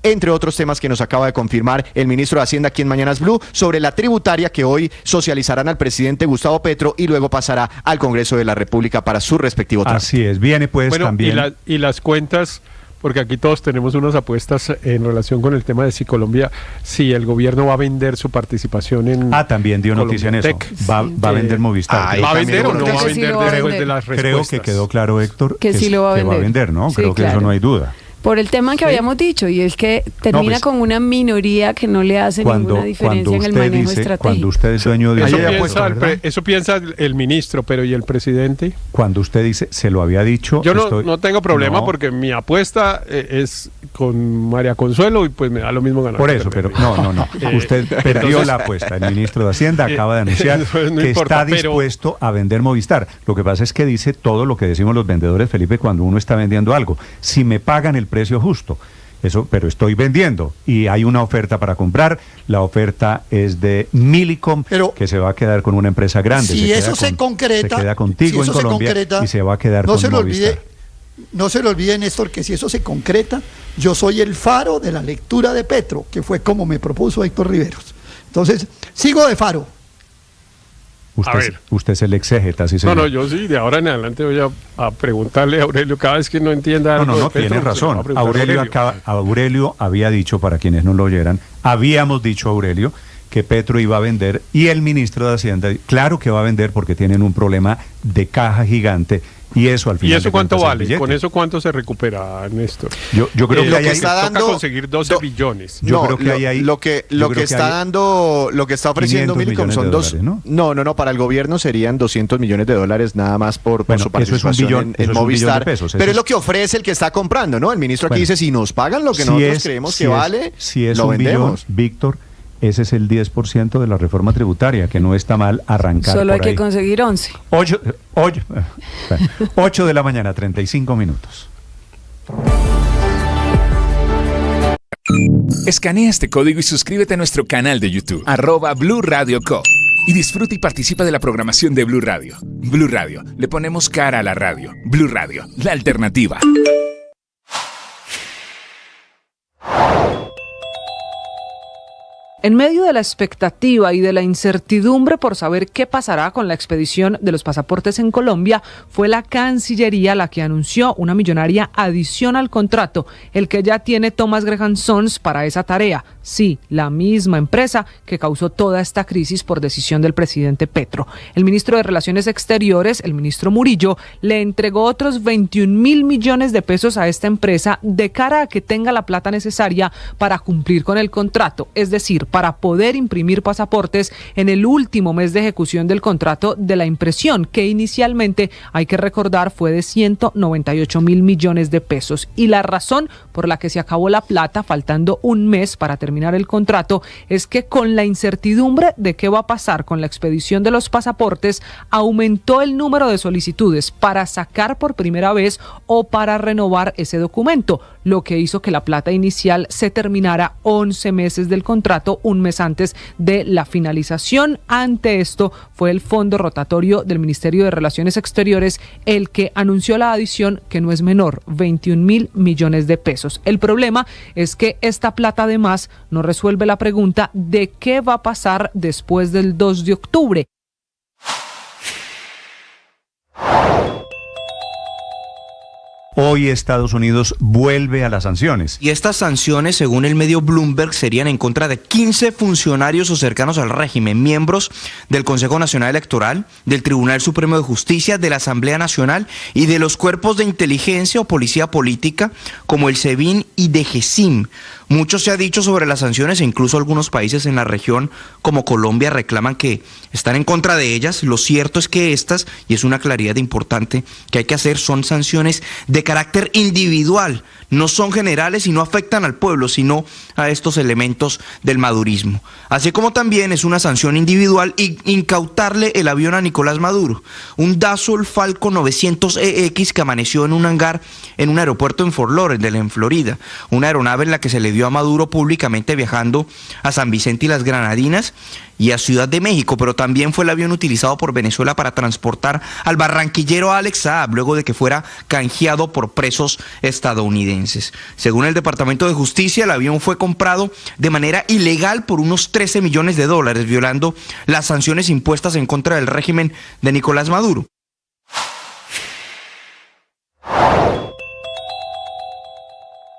Entre otros temas que nos acaba de confirmar el ministro de Hacienda aquí en Mañanas Blue sobre la tributaria que hoy socializarán al presidente Gustavo Petro y luego pasará al Congreso de la República para su respectivo trámite. Así es, viene pues también. Y las cuentas, porque aquí todos tenemos unas apuestas en relación con el tema de si Colombia, si el gobierno va a vender su participación en... también dio noticia en eso. Va a vender Movistar. ¿Va a vender o no va a vender después de las respuestas? Creo que quedó claro, Héctor, que sí lo va a vender. ¿no? Sí, creo que claro. eso no hay duda. Por el tema que habíamos dicho, y es que termina con una minoría que no le hace ninguna diferencia en el manejo estratégico. Cuando usted es dueño de eso piensa el ministro, pero ¿y el presidente? Cuando usted dice, se lo había dicho... Yo no tengo problema porque mi apuesta es con María Consuelo y pues me da lo mismo ganar. Por eso, pero no. Usted perdió la apuesta. El ministro de Hacienda acaba de anunciar que está dispuesto a vender Movistar. Lo que pasa es que dice todo lo que decimos los vendedores, Felipe, cuando uno está vendiendo algo. Si me pagan el precio justo. Eso, pero estoy vendiendo y hay una oferta para comprar. La oferta es de Millicom, que se va a quedar con una empresa grande. Si eso se concreta, se queda contigo en Colombia y se va a quedar con Movistar. No se le olvide, Néstor, que si eso se concreta, yo soy el faro de la lectura de Petro, que fue como me propuso Héctor Riveros. Entonces, sigo de faro. Usted es el exégeta, sí, señor. No, yo sí, de ahora en adelante voy a preguntarle a Aurelio cada vez que no entienda algo. No, tiene razón. Aurelio había dicho, para quienes no lo oyeran, habíamos dicho a Aurelio que Petro iba a vender y el ministro de Hacienda, claro que va a vender porque tienen un problema de caja gigante. Y eso al final. ¿Y eso cuánto vale? ¿Con eso cuánto se recupera, Néstor? Yo creo que está dando, toca conseguir 12 billones. Yo creo que hay lo que está dando, lo que está ofreciendo Millicom son ¿no? Para el gobierno serían $200 millones nada más por su participación en Movistar. Pero es lo que ofrece el que está comprando, ¿no? El ministro aquí dice, si nos pagan lo que nosotros creemos que vale, lo vendemos. Víctor, ese es el 10% de la reforma tributaria, que no está mal arrancar. Solo hay que conseguir 11. 8 de la mañana, 35 minutos. Escanea este código y suscríbete a nuestro canal de YouTube, @Blue Radio Co. Y disfruta y participa de la programación de Blue Radio. Blue Radio, le ponemos cara a la radio. Blue Radio, la alternativa. En medio de la expectativa y de la incertidumbre por saber qué pasará con la expedición de los pasaportes en Colombia, fue la Cancillería la que anunció una millonaria adición al contrato, el que ya tiene Thomas Graham Sons para esa tarea. Sí, la misma empresa que causó toda esta crisis por decisión del presidente Petro. El ministro de Relaciones Exteriores, el ministro Murillo, le entregó otros 21.000 millones de pesos a esta empresa de cara a que tenga la plata necesaria para cumplir con el contrato, es decir, para poder imprimir pasaportes en el último mes de ejecución del contrato de la impresión, que inicialmente, hay que recordar, fue de 198.000 millones de pesos. Y la razón por la que se acabó la plata, faltando un mes para terminar el contrato, es que con la incertidumbre de qué va a pasar con la expedición de los pasaportes, aumentó el número de solicitudes para sacar por primera vez o para renovar ese documento, lo que hizo que la plata inicial se terminara 11 meses del contrato, un mes antes de la finalización. Ante esto, fue el Fondo Rotatorio del Ministerio de Relaciones Exteriores el que anunció la adición, que no es menor, 21.000 millones de pesos. El problema es que esta plata además no resuelve la pregunta de qué va a pasar después del 2 de octubre. Hoy Estados Unidos vuelve a las sanciones. Y estas sanciones, según el medio Bloomberg, serían en contra de 15 funcionarios o cercanos al régimen, miembros del Consejo Nacional Electoral, del Tribunal Supremo de Justicia, de la Asamblea Nacional y de los cuerpos de inteligencia o policía política, como el SEBIN y DGCIM. Mucho se ha dicho sobre las sanciones e incluso algunos países en la región, como Colombia, reclaman que están en contra de ellas. Lo cierto es que estas, y es una claridad importante que hay que hacer, son sanciones de carácter individual, no son generales y no afectan al pueblo, sino a estos elementos del madurismo. Así como también es una sanción individual incautarle el avión a Nicolás Maduro, un Dassault Falcon 900EX que amaneció en un hangar en un aeropuerto en Fort Lauderdale, en Florida, una aeronave en la que se le dio a Maduro públicamente viajando a San Vicente y las Granadinas y a Ciudad de México, pero también fue el avión utilizado por Venezuela para transportar al barranquillero Alex Saab luego de que fuera canjeado por presos estadounidenses. Según el Departamento de Justicia, el avión fue comprado de manera ilegal por unos $13 millones, violando las sanciones impuestas en contra del régimen de Nicolás Maduro.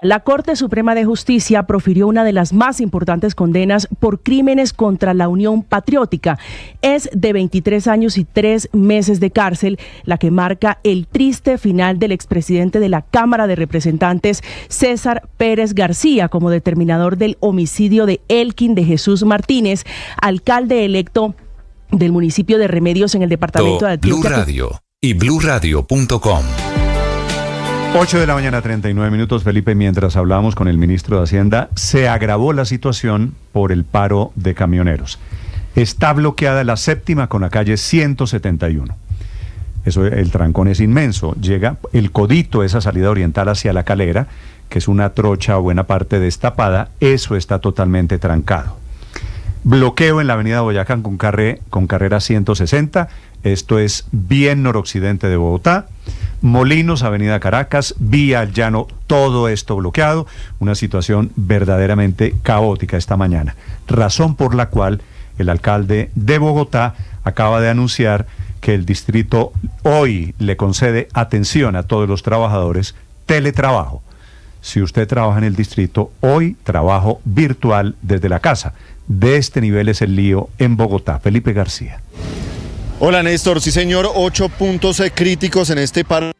La Corte Suprema de Justicia profirió una de las más importantes condenas por crímenes contra la Unión Patriótica. Es de 23 años y 3 meses de cárcel, la que marca el triste final del expresidente de la Cámara de Representantes, César Pérez García, como determinador del homicidio de Elkin de Jesús Martínez, alcalde electo del municipio de Remedios en el departamento de Antioquia. Blue Radio y bluradio.com. 8 de la mañana, 39 minutos, Felipe. Mientras hablábamos con el ministro de Hacienda, se agravó la situación por el paro de camioneros. Está bloqueada la séptima con la calle 171. Eso, el trancón es inmenso. Llega el Codito, esa salida oriental hacia La Calera, que es una trocha buena parte destapada. Eso está totalmente trancado. Bloqueo en la avenida Boyacá con carrera 160. Esto es bien noroccidente de Bogotá. Molinos, avenida Caracas, vía al Llano, todo esto bloqueado. Una situación verdaderamente caótica esta mañana. Razón por la cual el alcalde de Bogotá acaba de anunciar que el distrito hoy le concede atención a todos los trabajadores, teletrabajo. Si usted trabaja en el distrito, hoy trabajo virtual desde la casa. De este nivel es el lío en Bogotá. Felipe García. Hola Néstor, sí señor, 8 puntos críticos en este paro.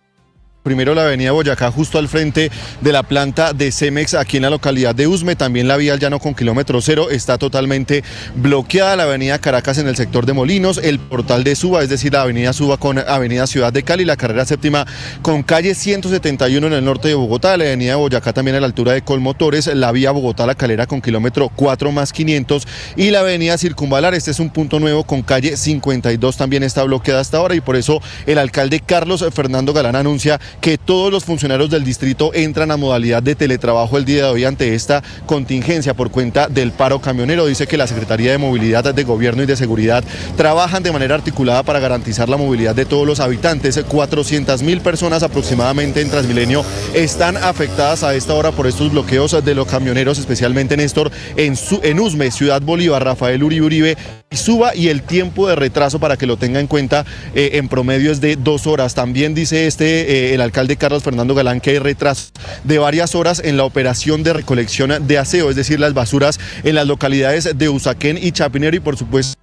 Primero la avenida Boyacá justo al frente de la planta de Cemex aquí en la localidad de Usme, también la vía al Llano con kilómetro cero está totalmente bloqueada, la avenida Caracas en el sector de Molinos, el portal de Suba, es decir la avenida Suba con avenida Ciudad de Cali, la carrera séptima con calle 171 en el norte de Bogotá, la avenida Boyacá también a la altura de Colmotores, la vía Bogotá-La Calera con kilómetro 4 más 500 y la avenida Circunvalar, este es un punto nuevo con calle 52 también está bloqueada hasta ahora y por eso el alcalde Carlos Fernando Galán anuncia que todos los funcionarios del distrito entran a modalidad de teletrabajo el día de hoy ante esta contingencia por cuenta del paro camionero. Dice que la Secretaría de Movilidad, de Gobierno y de Seguridad trabajan de manera articulada para garantizar la movilidad de todos los habitantes. 400.000 personas aproximadamente en Transmilenio están afectadas a esta hora por estos bloqueos de los camioneros, especialmente Néstor, en Usme, Ciudad Bolívar, Rafael Uribe y Suba, y el tiempo de retraso para que lo tenga en cuenta en promedio es de 2 horas. También dice el alcalde Carlos Fernando Galán que hay retraso de varias horas en la operación de recolección de aseo, es decir, las basuras en las localidades de Usaquén y Chapinero y por supuesto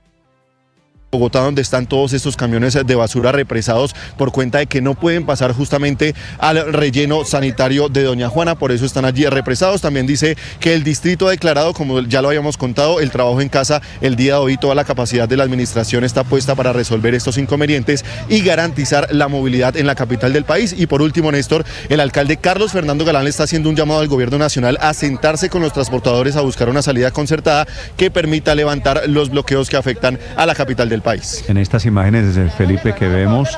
Bogotá, donde están todos estos camiones de basura represados por cuenta de que no pueden pasar justamente al relleno sanitario de Doña Juana, por eso están allí represados. También dice que el distrito ha declarado, como ya lo habíamos contado, el trabajo en casa el día de hoy, toda la capacidad de la administración está puesta para resolver estos inconvenientes y garantizar la movilidad en la capital del país. Y por último, Néstor, el alcalde Carlos Fernando Galán le está haciendo un llamado al gobierno nacional a sentarse con los transportadores a buscar una salida concertada que permita levantar los bloqueos que afectan a la capital del país. En estas imágenes, Felipe, que vemos,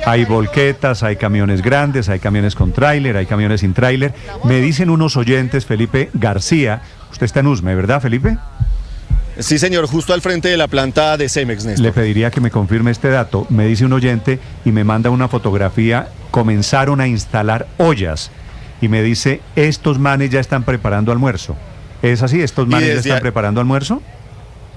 hay volquetas, hay camiones grandes, hay camiones con tráiler, hay camiones sin tráiler. Me dicen unos oyentes, Felipe García, usted está en Usme, ¿verdad, Felipe? Sí, señor, justo al frente de la planta de Cemex, Néstor. Le pediría que me confirme este dato. Me dice un oyente y me manda una fotografía, comenzaron a instalar ollas y me dice, estos manes ya están preparando almuerzo. ¿Es así? ¿Estos manes ya están preparando almuerzo?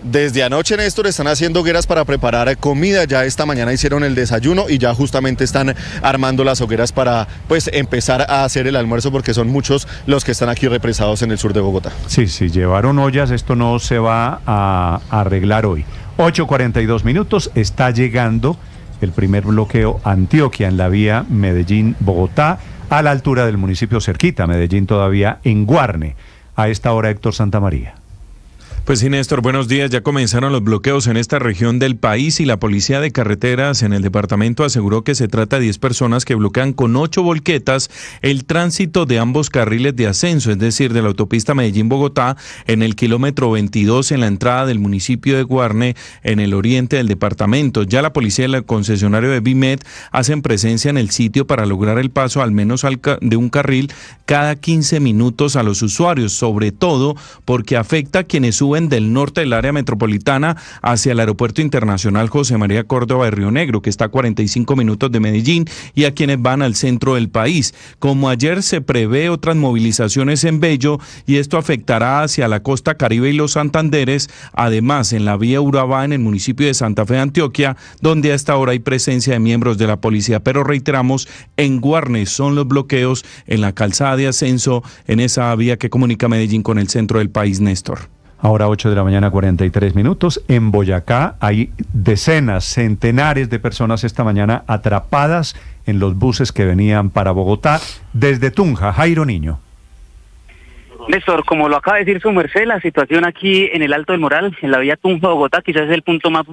Desde anoche, Néstor, están haciendo hogueras para preparar comida. Ya esta mañana hicieron el desayuno y ya justamente están armando las hogueras para pues empezar a hacer el almuerzo porque son muchos los que están aquí represados en el sur de Bogotá. Sí, llevaron ollas, esto no se va a arreglar hoy. 8:42 minutos, está llegando el primer bloqueo a Antioquia en la vía Medellín-Bogotá, a la altura del municipio cerquita, Medellín todavía en Guarne. A esta hora, Héctor Santamaría. Pues sí, Néstor, buenos días. Ya comenzaron los bloqueos en esta región del país y la Policía de Carreteras en el departamento aseguró que se trata de 10 personas que bloquean con 8 volquetas el tránsito de ambos carriles de ascenso, es decir, de la autopista Medellín-Bogotá en el kilómetro 22 en la entrada del municipio de Guarne en el oriente del departamento. Ya la policía y el concesionario de Bimed hacen presencia en el sitio para lograr el paso al menos de un carril cada 15 minutos a los usuarios, sobre todo porque afecta a quienes suben suben del norte del área metropolitana hacia el Aeropuerto Internacional José María Córdoba de Río Negro, que está a 45 minutos de Medellín, y a quienes van al centro del país. Como ayer se prevé otras movilizaciones en Bello, y esto afectará hacia la costa Caribe y los Santanderes, además en la vía Urabá en el municipio de Santa Fe de Antioquia, donde a esta hora hay presencia de miembros de la policía. Pero reiteramos, en Guarnes son los bloqueos en la calzada de ascenso, en esa vía que comunica Medellín con el centro del país, Néstor. Ahora 8 de la mañana, 43 minutos. En Boyacá hay decenas, centenares de personas esta mañana atrapadas en los buses que venían para Bogotá desde Tunja. Jairo Niño. Néstor, como lo acaba de decir su merced, la situación aquí en el Alto del Moral, en la vía Tunja-Bogotá, quizás es el punto más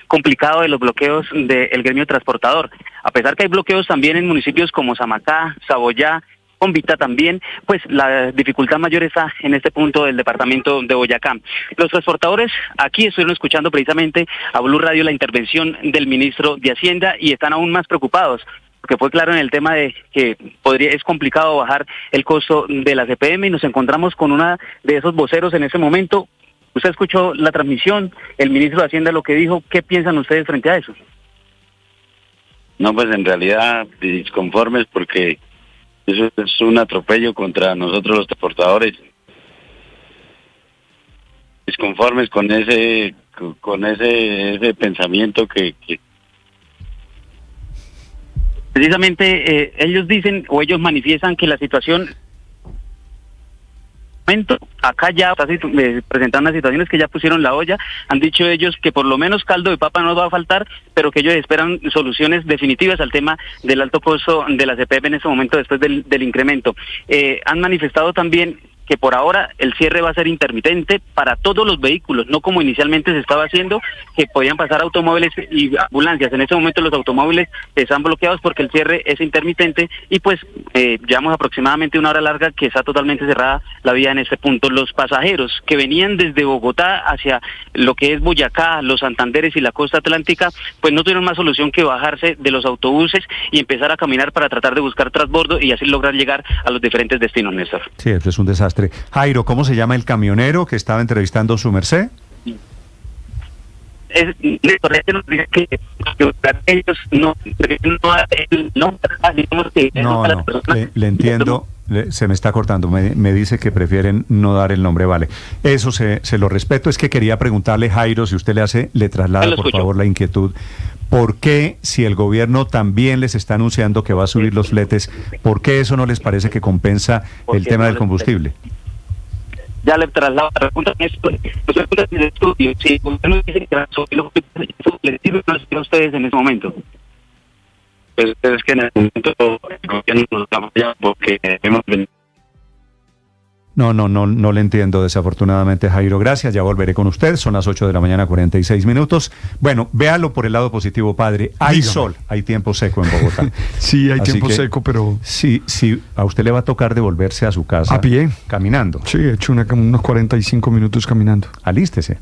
complicado de los bloqueos del gremio transportador. A pesar que hay bloqueos también en municipios como Samacá, Saboyá, Convita también, pues la dificultad mayor está en este punto del departamento de Boyacá. Los transportadores aquí estuvieron escuchando precisamente a Blue Radio la intervención del ministro de Hacienda y están aún más preocupados, porque fue claro en el tema de que es complicado bajar el costo de la CPM, y nos encontramos con una de esos voceros en ese momento. Usted escuchó la transmisión, el ministro de Hacienda lo que dijo. ¿Qué piensan ustedes frente a eso? No, pues en realidad disconformes, porque eso es un atropello contra nosotros los transportadores. Disconformes con ese pensamiento que precisamente ellos dicen o ellos manifiestan que la situación acá ya está presentando unas situaciones que ya pusieron la olla. Han dicho ellos que por lo menos caldo de papa no va a faltar, pero que ellos esperan soluciones definitivas al tema del alto costo de la CPM en este momento después del incremento. Han manifestado también que por ahora el cierre va a ser intermitente para todos los vehículos, no como inicialmente se estaba haciendo, que podían pasar automóviles y ambulancias. En este momento los automóviles están bloqueados porque el cierre es intermitente, y pues llevamos aproximadamente una hora larga que está totalmente cerrada la vía en este punto. Los pasajeros que venían desde Bogotá hacia lo que es Boyacá, los Santanderes y la costa atlántica, pues no tuvieron más solución que bajarse de los autobuses y empezar a caminar para tratar de buscar transbordo y así lograr llegar a los diferentes destinos, Néstor. Sí, eso es un desastre. Jairo, ¿cómo se llama el camionero que estaba entrevistando su merced? Le entiendo, se me está cortando, me dice que prefieren no dar el nombre, vale. Eso se lo respeto. Es que quería preguntarle, Jairo, si usted le traslada por favor la inquietud. ¿Por qué, si el gobierno también les está anunciando que va a subir los fletes, por qué eso no les parece que compensa el tema del combustible? Ya le traslado la pregunta, Néstor. El estudio, si el gobierno dice que va a subir los fletes, ¿les sirve o no les sirve a ustedes en ese momento? Pues es que en el momento el gobierno nos apoya porque hemos venido. No le entiendo, desafortunadamente, Jairo. Gracias, ya volveré con usted. Son las 8 de la mañana, 46 minutos. Bueno, véalo por el lado positivo, padre. Hay sol, hay tiempo seco en Bogotá. Sí, hay tiempo seco, pero... Sí, a usted le va a tocar devolverse a su casa. ¿A pie? Caminando. Sí, he hecho unos 45 minutos caminando. Alístese.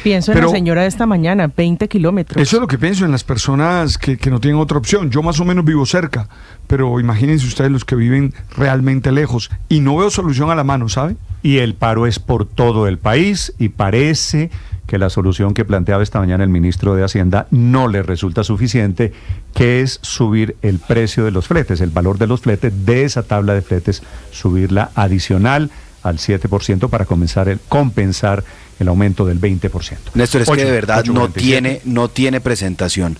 Pienso en la señora de esta mañana, 20 kilómetros. Eso es lo que pienso en las personas que no tienen otra opción. Yo más o menos vivo cerca, pero imagínense ustedes los que viven realmente lejos, y no veo solución a la mano, ¿sabe? Y el paro es por todo el país, y parece que la solución que planteaba esta mañana el ministro de Hacienda no le resulta suficiente, que es subir el precio de los fletes, el valor de los fletes, de esa tabla de fletes, subirla adicional al 7% para compensar el aumento del 20%. Néstor, es que de verdad no tiene presentación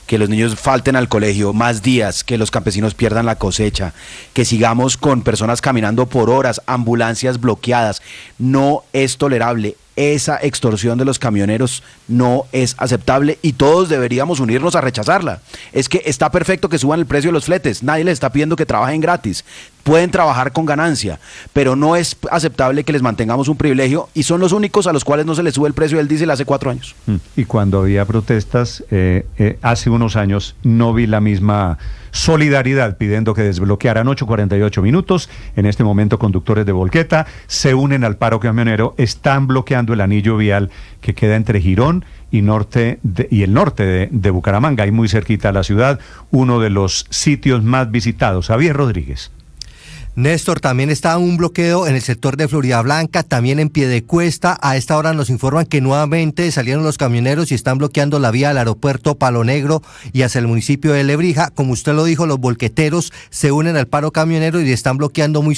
que los niños falten al colegio más días, que los campesinos pierdan la cosecha, que sigamos con personas caminando por horas, ambulancias bloqueadas. No es tolerable. Esa extorsión de los camioneros no es aceptable y todos deberíamos unirnos a rechazarla. Es que está perfecto que suban el precio de los fletes, nadie les está pidiendo que trabajen gratis, pueden trabajar con ganancia, pero no es aceptable que les mantengamos un privilegio y son los únicos a los cuales no se les sube el precio del diésel hace 4 años. Y cuando había protestas, hace unos años no vi la misma solidaridad pidiendo que desbloquearan. 8:48 minutos. En este momento, conductores de Volqueta se unen al paro camionero, están bloqueando el anillo vial que queda entre Girón y el norte de Bucaramanga, y muy cerquita a la ciudad, uno de los sitios más visitados. Javier Rodríguez. Néstor, también está un bloqueo en el sector de Florida Blanca, también en Piedecuesta. A esta hora nos informan que nuevamente salieron los camioneros y están bloqueando la vía del aeropuerto Palo Negro y hacia el municipio de Lebrija. Como usted lo dijo, los volqueteros se unen al paro camionero y están bloqueando muy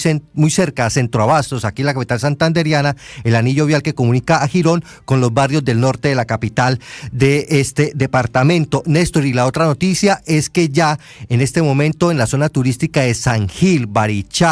cerca a Centro Abastos, aquí en la capital santanderiana, el anillo vial que comunica a Girón con los barrios del norte de la capital de este departamento. Néstor, y la otra noticia es que ya en este momento en la zona turística de San Gil, Barichara,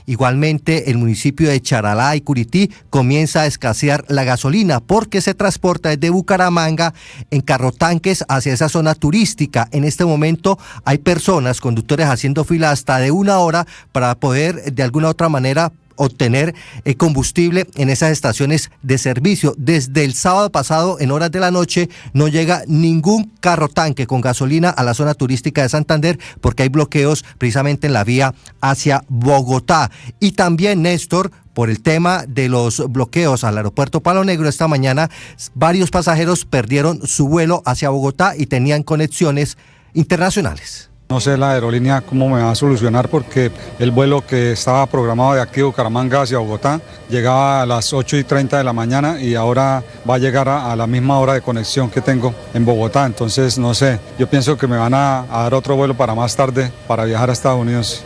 igualmente el municipio de Charalá y Curití, comienza a escasear la gasolina porque se transporta desde Bucaramanga en carrotanques hacia esa zona turística. En este momento hay personas, conductores haciendo fila hasta de 1 hora para poder de alguna otra manera obtener combustible en esas estaciones de servicio. Desde el sábado pasado, en horas de la noche, no llega ningún carro tanque con gasolina a la zona turística de Santander porque hay bloqueos precisamente en la vía hacia Bogotá. Y también, Néstor, por el tema de los bloqueos al aeropuerto Palo Negro, esta mañana varios pasajeros perdieron su vuelo hacia Bogotá y tenían conexiones internacionales. No sé la aerolínea cómo me va a solucionar porque el vuelo que estaba programado de aquí de Bucaramanga hacia Bogotá llegaba a las 8:30 de la mañana y ahora va a llegar a la misma hora de conexión que tengo en Bogotá. Entonces, no sé, yo pienso que me van a dar otro vuelo para más tarde para viajar a Estados Unidos.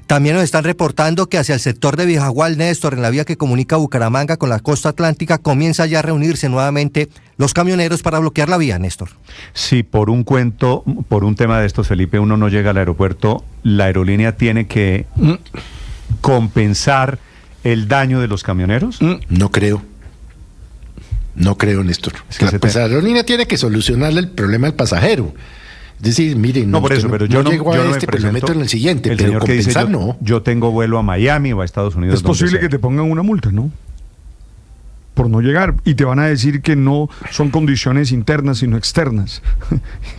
También nos están reportando que hacia el sector de Viejagual, Néstor, en la vía que comunica Bucaramanga con la costa atlántica, comienza ya a reunirse nuevamente los camioneros para bloquear la vía, Néstor. Sí, por un tema de estos, Felipe, uno no llega al aeropuerto, la aerolínea tiene que compensar el daño de los camioneros. No creo, Néstor. La aerolínea tiene que solucionarle el problema al pasajero. Es decir, miren, no por eso, pero yo no llego a me este, pues lo meto en el siguiente, el pero señor que dice, no. yo tengo vuelo a Miami o a Estados Unidos. Es posible que te pongan una multa, ¿no? Por no llegar, y te van a decir que no son condiciones internas sino externas.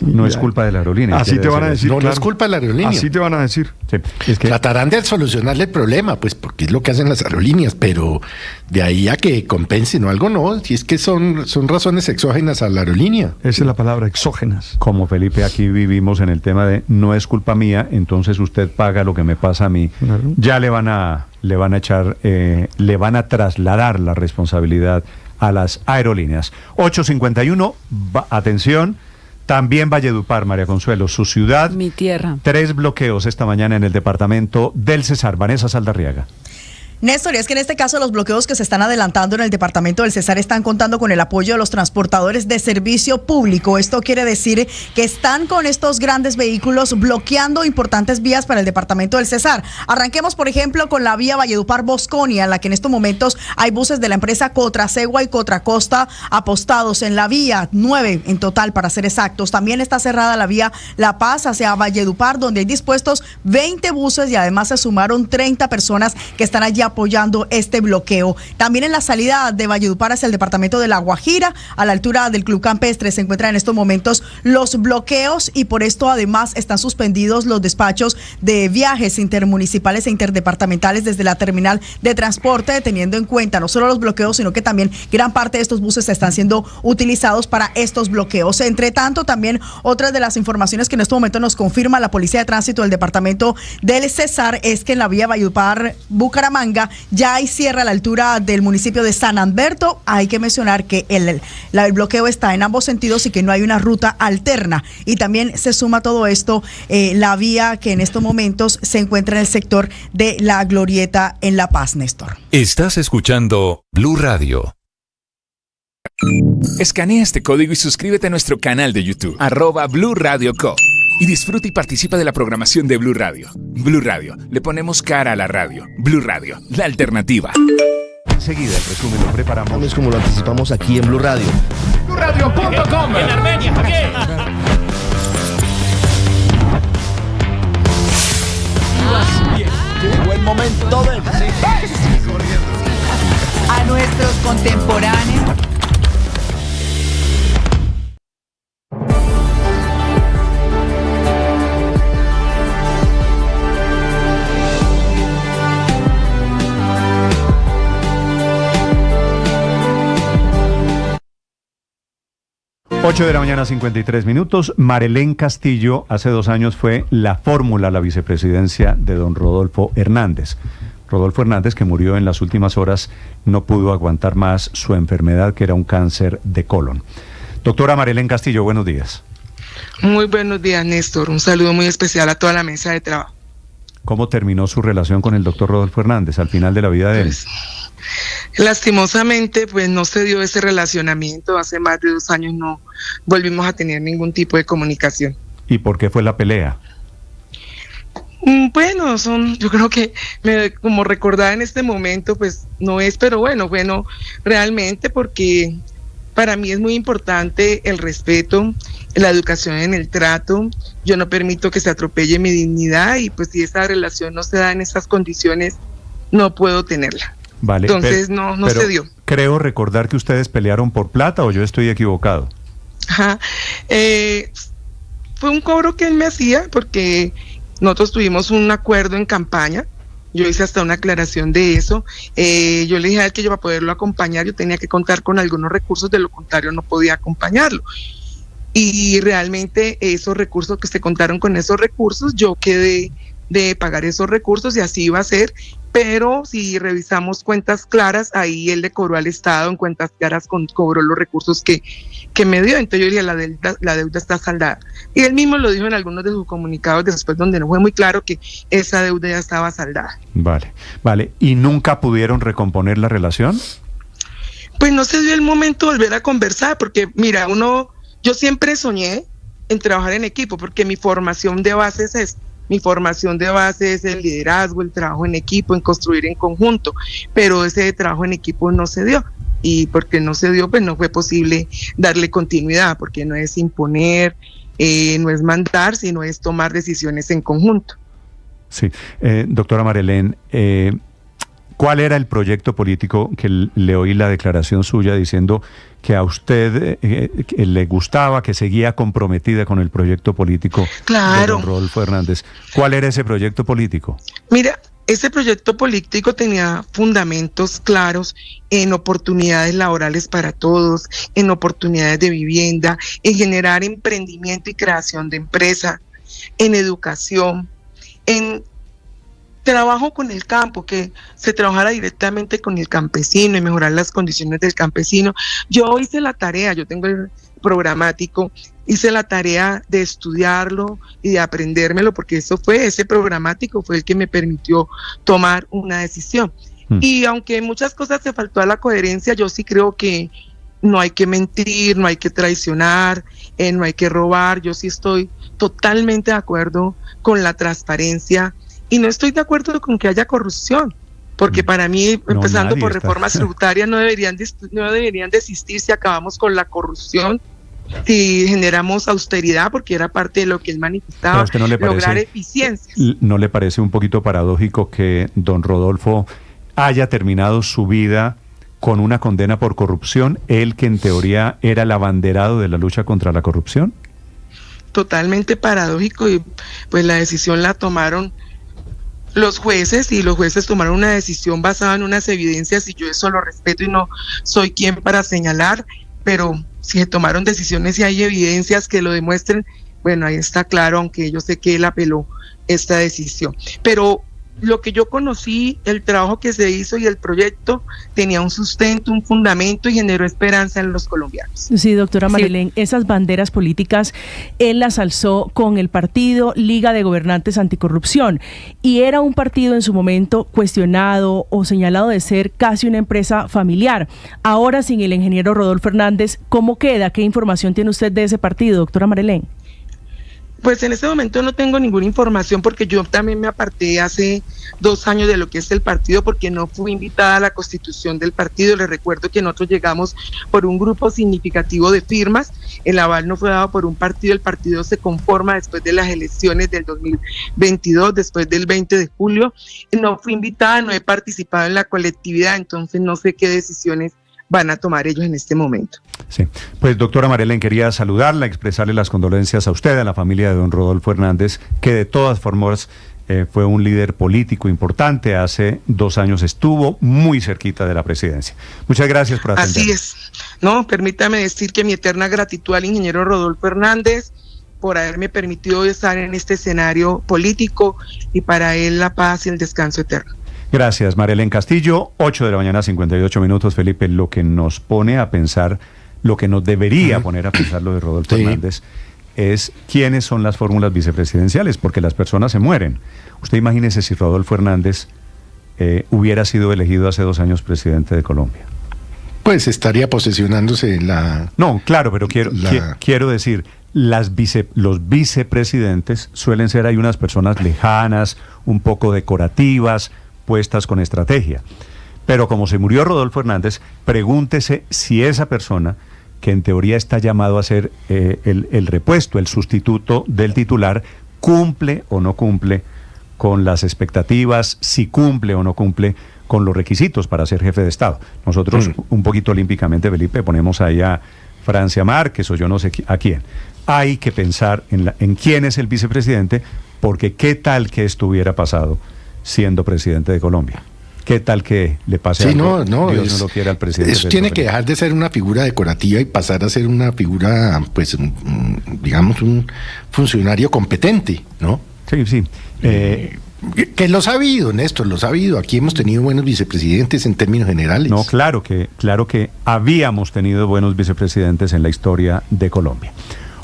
No es culpa de la aerolínea. Así te van a decir. No, claro. No es culpa de la aerolínea. Así te van a decir. Sí, es que tratarán de solucionarle el problema, pues porque es lo que hacen las aerolíneas, pero de ahí a que compensen o algo no, si es que son razones exógenas a la aerolínea. Esa es la palabra, exógenas. Como Felipe, aquí vivimos en el tema de no es culpa mía, entonces usted paga lo que me pasa a mí. Claro. Ya le van a trasladar la responsabilidad a las aerolíneas. 8:51, atención, también Valledupar, María Consuelo, su ciudad. Mi tierra. 3 bloqueos esta mañana en el departamento del Cesar. Vanessa Saldarriaga. Néstor, y es que en este caso los bloqueos que se están adelantando en el departamento del Cesar están contando con el apoyo de los transportadores de servicio público. Esto quiere decir que están con estos grandes vehículos bloqueando importantes vías para el departamento del Cesar. Arranquemos, por ejemplo, con la vía Valledupar-Bosconia, en la que en estos momentos hay buses de la empresa Cotrasegua y Cotracosta apostados en la vía, 9 en total para ser exactos. También está cerrada la vía La Paz hacia Valledupar, donde hay dispuestos 20 buses y además se sumaron 30 personas que están allí apoyando este bloqueo. También en la salida de Valledupar hacia el departamento de La Guajira, a la altura del Club Campestre, se encuentran en estos momentos los bloqueos y por esto además están suspendidos los despachos de viajes intermunicipales e interdepartamentales desde la terminal de transporte, teniendo en cuenta no solo los bloqueos, sino que también gran parte de estos buses están siendo utilizados para estos bloqueos. Entre tanto, también otra de las informaciones que en este momento nos confirma la Policía de Tránsito del departamento del Cesar es que en la vía Valledupar-Bucaramanga ya hay cierre a la altura del municipio de San Alberto. Hay que mencionar que el bloqueo está en ambos sentidos y que no hay una ruta alterna. Y también se suma todo esto la vía que en estos momentos se encuentra en el sector de La Glorieta en La Paz, Néstor. Estás escuchando Blue Radio. Escanea este código y suscríbete a nuestro canal de YouTube, @Blue Radio Co. Y disfruta y participa de la programación de Blue Radio. Blue Radio, le ponemos cara a la radio. Blue Radio, la alternativa. Enseguida el resumen lo preparamos. Como lo anticipamos aquí en Blue Radio. BlueRadio.com. En Armenia, Llegó el momento del a nuestros contemporáneos. 8 de la mañana, 53 minutos. Marelén Castillo hace 2 años fue la fórmula a la vicepresidencia de don Rodolfo Hernández. Rodolfo Hernández, que murió en las últimas horas, no pudo aguantar más su enfermedad, que era un cáncer de colon. Doctora Marelén Castillo, buenos días. Muy buenos días, Néstor. Un saludo muy especial a toda la mesa de trabajo. ¿Cómo terminó su relación con el doctor Rodolfo Hernández al final de la vida de él? Lastimosamente, pues no se dio ese relacionamiento. Hace más de 2 años no volvimos a tener ningún tipo de comunicación. ¿Y por qué fue la pelea? Bueno, yo creo que como recordar en este momento, pues no es, pero bueno, realmente porque para mí es muy importante el respeto, la educación en el trato. Yo no permito que se atropelle mi dignidad y pues si esa relación no se da en esas condiciones, no puedo tenerla. Vale, entonces no se dio. Creo recordar que ustedes pelearon por plata, ¿o yo estoy equivocado? Ajá. Fue un cobro que él me hacía porque nosotros tuvimos un acuerdo en campaña. Yo hice hasta una aclaración de eso. Yo le dije a él que yo para poderlo acompañar yo tenía que contar con algunos recursos, de lo contrario no podía acompañarlo. Y realmente esos recursos que se contaron con esos recursos, yo quedé de pagar esos recursos y así iba a ser. Pero si revisamos cuentas claras, ahí él le cobró al Estado en cuentas claras, cobró los recursos que me dio. Entonces yo dije, la deuda está saldada. Y él mismo lo dijo en algunos de sus comunicados después, donde no fue muy claro que esa deuda ya estaba saldada. Vale. ¿Y nunca pudieron recomponer la relación? Pues no se dio el momento de volver a conversar, porque mira, yo siempre soñé en trabajar en equipo, porque mi formación de base es esta. Mi formación de base es el liderazgo, el trabajo en equipo, en construir en conjunto, pero ese trabajo en equipo no se dio. Y porque no se dio, pues no fue posible darle continuidad, porque no es imponer, no es mandar, sino es tomar decisiones en conjunto. Sí, doctora Marelén, ¿cuál era el proyecto político que le oí la declaración suya diciendo que a usted le gustaba, que seguía comprometida con el proyecto político de don Rodolfo Hernández? ¿Cuál era ese proyecto político? Mira, ese proyecto político tenía fundamentos claros en oportunidades laborales para todos, en oportunidades de vivienda, en generar emprendimiento y creación de empresa, en educación, en trabajo con el campo, que se trabajara directamente con el campesino y mejorar las condiciones del campesino. Yo hice la tarea, yo tengo el programático, hice la tarea de estudiarlo y de aprendérmelo, porque ese programático fue el que me permitió tomar una decisión. Y aunque en muchas cosas se faltó a la coherencia, yo sí creo que no hay que mentir, no hay que traicionar, no hay que robar. Yo sí estoy totalmente de acuerdo con la transparencia. Y no estoy de acuerdo con que haya corrupción, porque para mí, empezando por reformas tributarias, no deberían de existir si acabamos con la corrupción, si generamos austeridad, porque era parte de lo que él manifestaba, lograr eficiencias. ¿No le parece un poquito paradójico que don Rodolfo haya terminado su vida con una condena por corrupción, él que en teoría era el abanderado de la lucha contra la corrupción? Totalmente paradójico, y pues la decisión la tomaron los jueces, y los jueces tomaron una decisión basada en unas evidencias, y yo eso lo respeto y no soy quien para señalar, pero si se tomaron decisiones y hay evidencias que lo demuestren, bueno, ahí está claro, aunque yo sé que él apeló esta decisión. Pero lo que yo conocí, el trabajo que se hizo y el proyecto tenía un sustento, un fundamento y generó esperanza en los colombianos. Sí, doctora Marelén, esas banderas políticas él las alzó con el partido Liga de Gobernantes Anticorrupción, y era un partido en su momento cuestionado o señalado de ser casi una empresa familiar. Ahora, sin el ingeniero Rodolfo Hernández, ¿cómo queda? ¿Qué información tiene usted de ese partido, doctora Marelén? Pues en este momento no tengo ninguna información, porque yo también me aparté hace 2 años de lo que es el partido, porque no fui invitada a la constitución del partido. Les recuerdo que nosotros llegamos por un grupo significativo de firmas, el aval no fue dado por un partido, el partido se conforma después de las elecciones del 2022, después del 20 de julio, no fui invitada, no he participado en la colectividad, entonces no sé qué decisiones van a tomar ellos en este momento. Sí, pues doctora Marelén, quería saludarla, expresarle las condolencias a usted, a la familia de don Rodolfo Hernández, que de todas formas fue un líder político importante, hace 2 años estuvo muy cerquita de la presidencia. Muchas gracias por atender. Así es. No, permítame decir que mi eterna gratitud al ingeniero Rodolfo Hernández por haberme permitido estar en este escenario político y para él la paz y el descanso eterno. Gracias, Marilén Castillo. 8:58 a.m, Felipe, lo que nos pone a pensar, lo que nos debería poner a pensar lo de Rodolfo Hernández es quiénes son las fórmulas vicepresidenciales, porque las personas se mueren. Usted imagínese si Rodolfo Hernández hubiera sido elegido hace 2 años presidente de Colombia. Pues estaría posesionándose la... No, claro, pero quiero decir, los vicepresidentes suelen ser, hay unas personas lejanas, un poco decorativas, puestas con estrategia. Pero como se murió Rodolfo Hernández, pregúntese si esa persona, que en teoría está llamado a ser el repuesto, el sustituto del titular, cumple o no cumple con las expectativas, si cumple o no cumple con los requisitos para ser jefe de Estado. Nosotros, un poquito olímpicamente, Felipe, ponemos ahí a Francia Márquez o yo no sé a quién. Hay que pensar en quién es el vicepresidente, porque qué tal que esto hubiera pasado siendo presidente de Colombia. ¿Qué tal que le pase algo? Dios no lo quiera al presidente. Eso tiene que dejar de ser una figura decorativa y pasar a ser una figura, pues, digamos, un funcionario competente, ¿no? Sí. Que lo ha habido, Néstor, lo ha habido. Aquí hemos tenido buenos vicepresidentes en términos generales. No, claro que habíamos tenido buenos vicepresidentes en la historia de Colombia.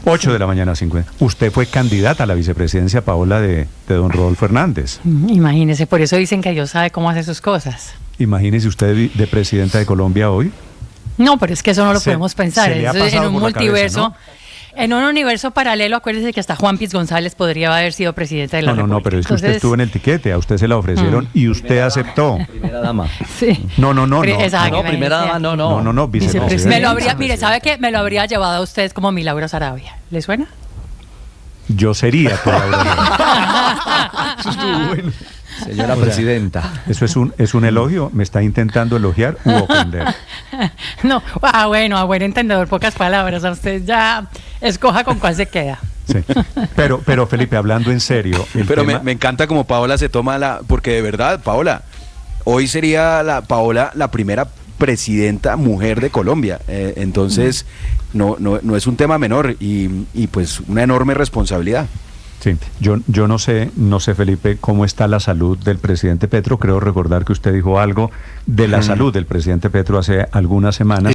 8:50 a.m. Usted fue candidata a la vicepresidencia, Paola, de don Rodolfo Hernández. Imagínese, por eso dicen que Dios sabe cómo hace sus cosas. Imagínese usted de presidenta de Colombia hoy. No, pero es que eso no lo podemos pensar. Eso es en un multiverso. Cabeza, ¿no? En un universo paralelo, acuérdese que hasta Juan Piz González podría haber sido presidente de la República. No, pero es que usted estuvo en el tiquete, a usted se la ofrecieron y usted aceptó. Primera dama. Sí. No, primera dama, no, vicepresidente. Me lo habría, mire, ¿sabe qué? Me lo habría llevado a usted como Milagros Sarabia. ¿Le suena? Yo sería tu Laura. Eso estuvo bueno. Señora presidenta. ¿Eso es un elogio? ¿Me está intentando elogiar u ofender? No, a buen entendedor, pocas palabras. A usted ya escoja con cuál se queda. Sí. Pero Felipe, hablando en serio. Pero me encanta como Paola se toma porque de verdad, Paola, hoy sería Paola la primera presidenta mujer de Colombia. Entonces, no es un tema menor y pues una enorme responsabilidad. Sí, yo no sé, Felipe, cómo está la salud del presidente Petro. Creo recordar que usted dijo algo de la salud del presidente Petro hace algunas semanas.